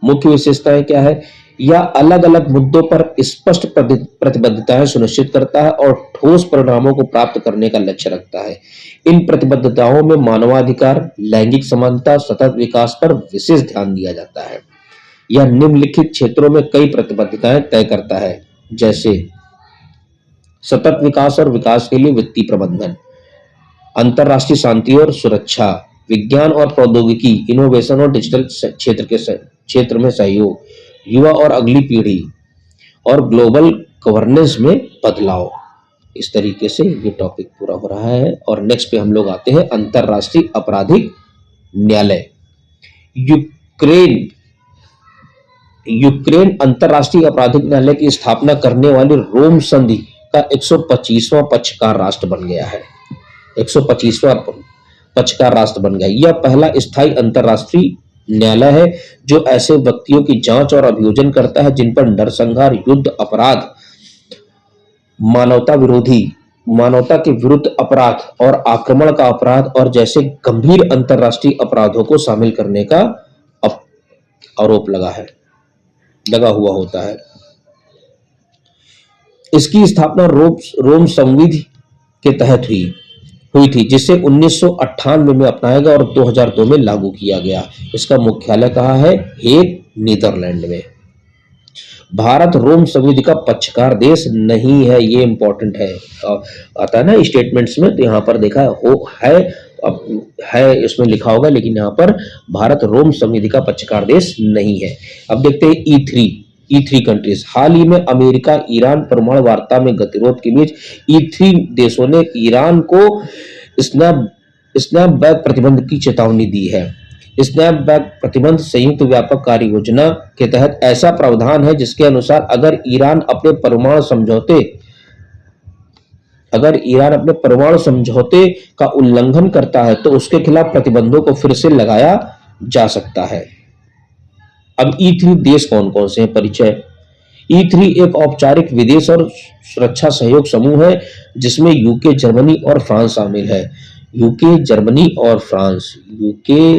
मुख्य विशेषताएं क्या है? यह अलग अलग मुद्दों पर स्पष्ट प्रतिबद्धताएं सुनिश्चित करता है और ठोस परिणामों को प्राप्त करने का लक्ष्य रखता है। इन प्रतिबद्धताओं में मानवाधिकार, लैंगिक समानता, सतत विकास पर विशेष ध्यान दिया जाता है। यह निम्नलिखित क्षेत्रों में कई प्रतिबद्धताएं तय करता है, जैसे सतत विकास और विकास के लिए वित्तीय प्रबंधन, अंतरराष्ट्रीय शांति और सुरक्षा, विज्ञान और प्रौद्योगिकी, इनोवेशन और डिजिटल क्षेत्र में सहयोग, युवा और अगली पीढ़ी, और ग्लोबल गवर्नेंस में बदलाव। इस तरीके से ये टॉपिक पूरा हो रहा है। और नेक्स्ट पे हम लोग आते हैं अंतरराष्ट्रीय आपराधिक न्यायालय। यूक्रेन अंतरराष्ट्रीय आपराधिक न्यायालय की स्थापना करने वाली रोम संधि का 125वां पक्षकार राष्ट्र बन गया है। 125वां पक्षकार राष्ट्र बन गया। यह पहला स्थायी अंतरराष्ट्रीय न्यायालय है जो ऐसे व्यक्तियों की जांच और अभियोजन करता है जिन पर नरसंहार, युद्ध अपराध, मानवता के विरुद्ध अपराध और आक्रमण का अपराध और जैसे गंभीर अंतरराष्ट्रीय अपराधों को शामिल करने का आरोप लगा हुआ होता है। इसकी स्थापना रोम संविधि के तहत हुई थी, जिसे 1998 में अपनाया गया और 2002 में लागू किया गया। इसका मुख्यालय कहाँ है? हेग, नीदरलैंड में। भारत रोम संविधि का पक्षकार देश नहीं है, ये इंपॉर्टेंट है। आता है ना स्टेटमेंट्स में, तो यहाँ पर देखा है इसमें लिखा होगा, लेकिन यहाँ पर भारत रोम संविधि का पक्षकार देश नहीं है। अब देखते हैं E3 कंट्रीज। हाल ही में अमेरिका ईरान परमाणु वार्ता में गतिरोध के बीच E3 देशों ने ईरान को स्नैपबैक प्रतिबंध की चेतावनी दी है। स्नैपबैक प्रतिबंध संयुक्त व्यापक कार्य योजना के तहत ऐसा प्रावधान है जिसके अनुसार अगर ईरान अपने परमाणु समझौते का उल्लंघन करता है तो उसके खिलाफ प्रतिबंधों को फिर से लगाया जा सकता है। अब E3 देश कौन कौन से हैं? परिचय: E3 एक औपचारिक विदेश और सुरक्षा सहयोग समूह है जिसमें यूके, जर्मनी और फ्रांस शामिल है। यूके, जर्मनी और फ्रांस, यूके,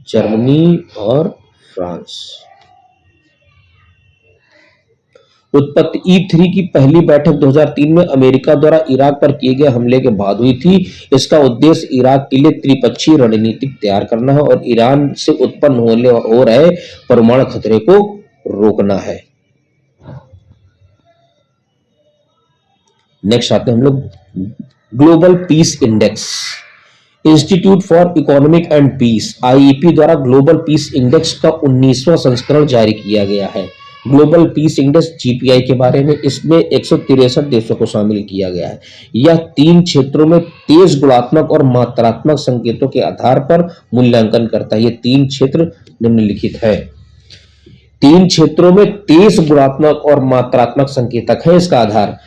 जर्मनी और फ्रांस। उत्पत्ति E3 की पहली बैठक 2003 में अमेरिका द्वारा इराक पर किए गए हमले के बाद हुई थी। इसका उद्देश्य इराक के लिए त्रिपक्षीय रणनीति तैयार करना है और ईरान से उत्पन्न हो रहे परमाणु खतरे को रोकना है। नेक्स्ट आते हैं हम लोग Global Peace Index. Institute for economic and peace IEP द्वारा ग्लोबल पीस इंडेक्स का 19वां संस्करण जारी किया गया है। ग्लोबल पीस इंडेक्स GPI के बारे में, इसमें 163 देशों को शामिल किया गया है। यह 3 क्षेत्रों में तेज गुणात्मक और मात्रात्मक संकेतों के आधार पर मूल्यांकन करता है। ये 3 क्षेत्र निम्नलिखित है। 3 क्षेत्रों में तेज गुणात्मक और मात्रात्मक संकेतक है इसका आधार,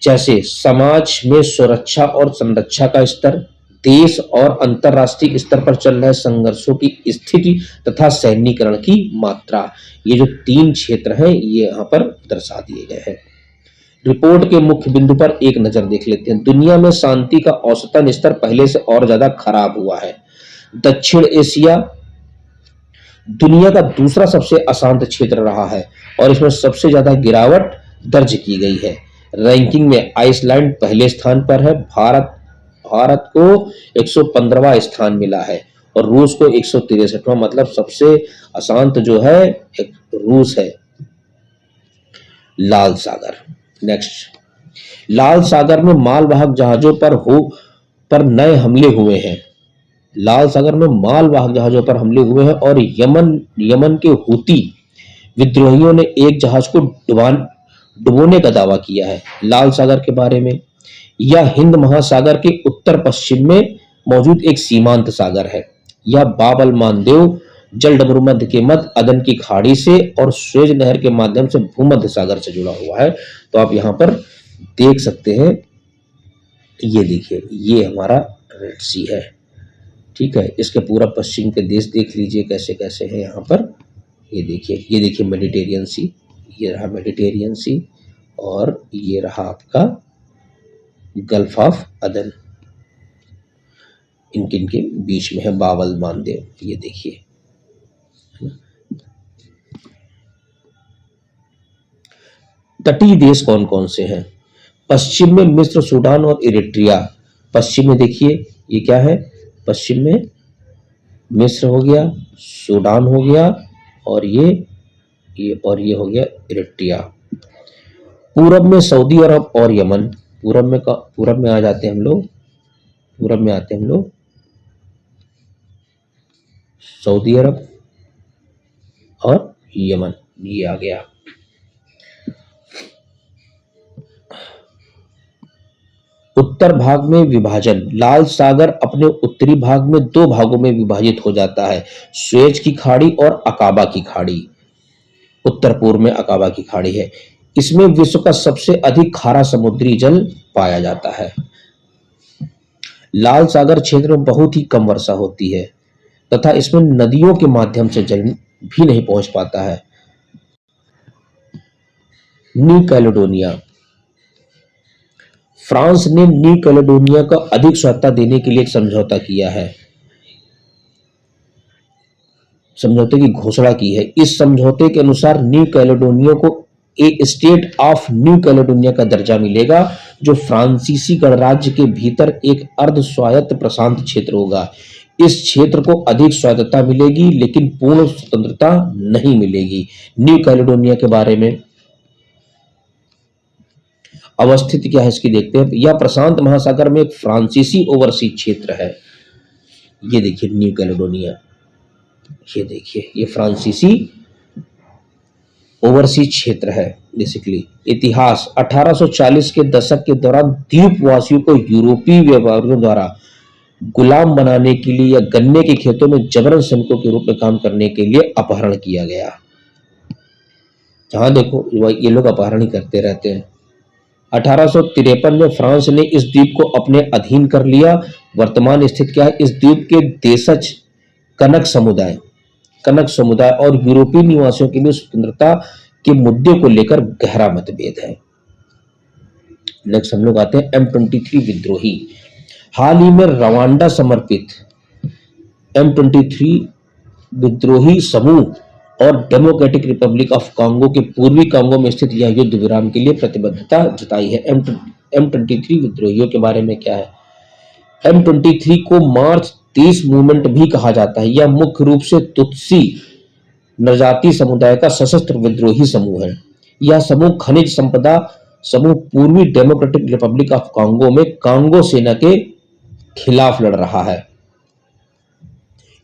जैसे समाज में सुरक्षा और संरक्षा का स्तर, देश और अंतरराष्ट्रीय स्तर पर चल रहे संघर्षों की स्थिति तथा सैन्यीकरण की मात्रा। ये जो 3 क्षेत्र हैं ये यहाँ पर दर्शा दिए गए हैं। रिपोर्ट के मुख्य बिंदु पर एक नजर देख लेते हैं। दुनिया में शांति का औसतन स्तर पहले से और ज्यादा खराब हुआ है। दक्षिण एशिया दुनिया का दूसरा सबसे अशांत क्षेत्र रहा है और इसमें सबसे ज्यादा गिरावट दर्ज की गई है। रैंकिंग में आइसलैंड पहले स्थान पर है। भारत को 115वां स्थान मिला है और रूस को 163वां, मतलब सबसे अशांत जो है एक रूस है। लाल सागर। नेक्स्ट, लाल सागर में मालवाहक जहाजों पर नए हमले हुए हैं। लाल सागर में मालवाहक जहाजों पर हमले हुए हैं और यमन के हूती विद्रोहियों ने एक जहाज को डुबोने का दावा किया है। लाल सागर के बारे में, यह हिंद महासागर के उत्तर पश्चिम में मौजूद एक सीमांत सागर है। यह बाब अल मांदेव जलडमरू मध्य के मध्य अदन की खाड़ी से और स्वेज नहर के माध्यम से भूमध्य सागर से जुड़ा हुआ है। तो आप यहाँ पर देख सकते हैं, ये देखिए ये हमारा रेड सी है, ठीक है। इसके पूरा पश्चिम के देश देख लीजिए कैसे कैसे है यहाँ पर। ये देखिए मेडिटेरियन सी, ये रहा मेडिटेरियन सी और ये रहा आपका गल्फ ऑफ अदन, इनके बीच में है बाब अल मांदेव। ये देखिए, तटीय देश कौन कौन से हैं? पश्चिम में मिस्र, सूडान और इरिट्रिया। पश्चिम में देखिए ये क्या है, पश्चिम में मिस्र हो गया, सूडान हो गया और ये हो गया इरिट्रिया। पूरब में सऊदी अरब और यमन। पूरब में आ जाते हैं हम लोग, पूरब में आते हैं हम लोग सऊदी अरब और यमन, ये आ गया। उत्तर भाग में विभाजन। लाल सागर अपने उत्तरी भाग में 2 भागों में विभाजित हो जाता है, स्वेज की खाड़ी और अकाबा की खाड़ी। उत्तर पूर्व में अकाबा की खाड़ी है। इसमें विश्व का सबसे अधिक खारा समुद्री जल पाया जाता है। लाल सागर क्षेत्र में बहुत ही कम वर्षा होती है तथा इसमें नदियों के माध्यम से जल भी नहीं पहुंच पाता है। New Caledonia. फ्रांस ने न्यू कैलेडोनिया को अधिक स्वायत्तता देने के लिए एक समझौता किया है, समझौते की घोषणा की है। इस समझौते के अनुसार न्यू कैलेडोनिया को एक स्टेट ऑफ न्यू कैलेडोनिया का दर्जा मिलेगा, जो फ्रांसीसी गणराज्य के भीतर एक अर्ध स्वायत्त प्रशांत क्षेत्र होगा। इस क्षेत्र को अधिक स्वायत्तता मिलेगी लेकिन पूर्ण स्वतंत्रता नहीं मिलेगी। न्यू कैलेडोनिया के बारे में अवस्थित क्या है इसकी देखते हैं। यह प्रशांत महासागर में एक फ्रांसीसी ओवरसीज क्षेत्र है। ये देखिए न्यू कैलेडोनिया, ये देखिए ये फ्रांसीसी ओवरसीज क्षेत्र है बेसिकली। इतिहास, 1840 के दशक के दौरान द्वीपवासियों को यूरोपीय व्यापारियों द्वारा गुलाम बनाने के लिए या गन्ने के खेतों में जबरन श्रमिकों के रूप में काम करने के लिए अपहरण किया गया। जहां देखो ये लोग अपहरण ही करते रहते हैं। 1853 में फ्रांस ने इस द्वीप को अपने अधीन कर लिया। वर्तमान स्थिति क्या है, इस द्वीप के देशज कनक समुदाय और यूरोपीय निवासियों के लिए स्वतंत्रता के मुद्दे को लेकर गहरा मतभेद है। नेक्स्ट हम लोग आते हैं M23 विद्रोही। हाल ही में रवांडा समर्पित M23 विद्रोही समूह और डेमोक्रेटिक रिपब्लिक ऑफ कांगो के पूर्वी कांगो में स्थित यह युद्ध विराम के लिए प्रतिबद्धता जताई है। M23 विद्रोहियों के बारे में क्या है? M23 को मार्च 30 मूवमेंट भी कहा जाता है। यह मुख्य रूप से तुत्सी नरजाति समुदाय का सशस्त्र विद्रोही समूह है। यह समूह खनिज संपदा समूह पूर्वी डेमोक्रेटिक रिपब्लिक ऑफ कांगो में कांगो सेना के खिलाफ लड़ रहा है।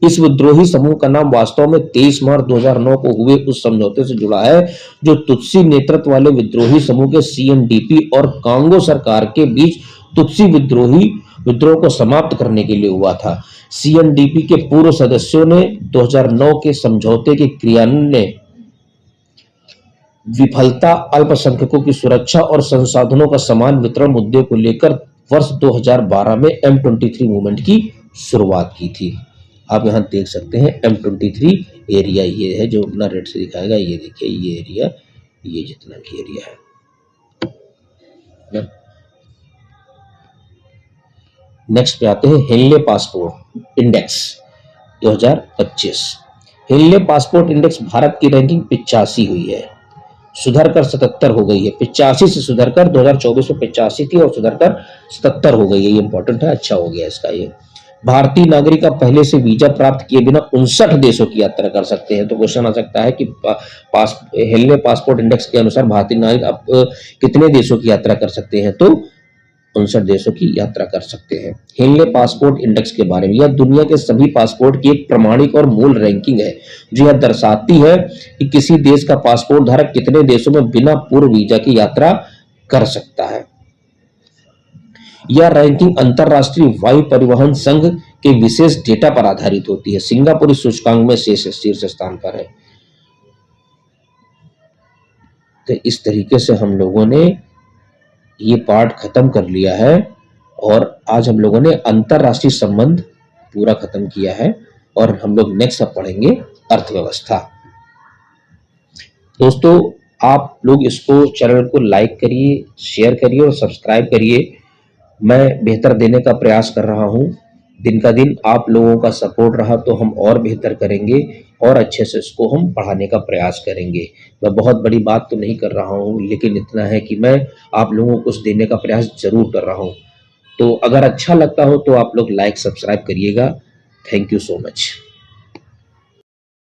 इस विद्रोही समूह का नाम वास्तव में 23 मार्च 2009 को हुए उस समझौते से जुड़ा है जो तुत्सी नेतृत्व वाले विद्रोही समूह के CNDP और कांगो सरकार के बीच तुत्सी विद्रोह को समाप्त करने के लिए हुआ था। CNDP के पूर्व सदस्यों ने 2009 के समझौते के क्रियान्वयन में विफलता, अल्पसंख्यकों की सुरक्षा और संसाधनों का समान वितरण मुद्दे को लेकर वर्ष 2012 में M23 मूवमेंट की शुरुआत की थी। आप यहाँ देख सकते हैं M23 एरिया ये है जो अपना रेड से दिखाएगा। ये देखिए ये एरिया, ये जितना भी एरिया है। नेक्स्ट पे आते हैं Henley Passport Index 2025। Henley Passport Index Bharat की रैंकिंग 85 हुई है, सुधरकर 77 हो गई है। 85 से सुधरकर 2024 में 85 थी और सुधरकर 77 हो गई है। ये इंपॉर्टेंट है, अच्छा हो गया इसका। ये भारतीय नागरिक अब पहले से वीजा प्राप्त किए बिना 59 देशों की यात्रा कर सकते हैं। तो क्वेश्चन आ सकता है कि हेनले पासपोर्ट इंडेक्स के अनुसार भारतीय नागरिक अब कितने देशों की यात्रा कर सकते हैं? तो 59 देशों की यात्रा कर सकते हैं। हेनले पासपोर्ट इंडेक्स के बारे में, यह दुनिया के सभी पासपोर्ट की एक प्रमाणिक और मूल रैंकिंग है जो यह दर्शाती है कि किसी देश का पासपोर्ट धारक कितने देशों में बिना पूर्व वीजा की यात्रा कर सकता है। यह रैंकिंग अंतरराष्ट्रीय वायु परिवहन संघ के विशेष डेटा पर आधारित होती है। सिंगापुर इस सूचकांक में शीर्ष स्थान पर है। तो इस तरीके से हम लोगों ने ये पार्ट खत्म कर लिया है और आज हम लोगों ने अंतरराष्ट्रीय संबंध पूरा खत्म किया है और हम लोग नेक्स्ट अब पढ़ेंगे अर्थव्यवस्था। दोस्तों आप लोग इसको चैनल को लाइक करिए, शेयर करिए और सब्सक्राइब करिए। मैं बेहतर देने का प्रयास कर रहा हूँ। दिन का दिन आप लोगों का सपोर्ट रहा तो हम और बेहतर करेंगे और अच्छे से इसको हम पढ़ाने का प्रयास करेंगे। मैं बहुत बड़ी बात तो नहीं कर रहा हूँ, लेकिन इतना है कि मैं आप लोगों को कुछ देने का प्रयास जरूर कर रहा हूँ। तो अगर अच्छा लगता हो तो आप लोग लाइक सब्सक्राइब करिएगा। Thank you so much.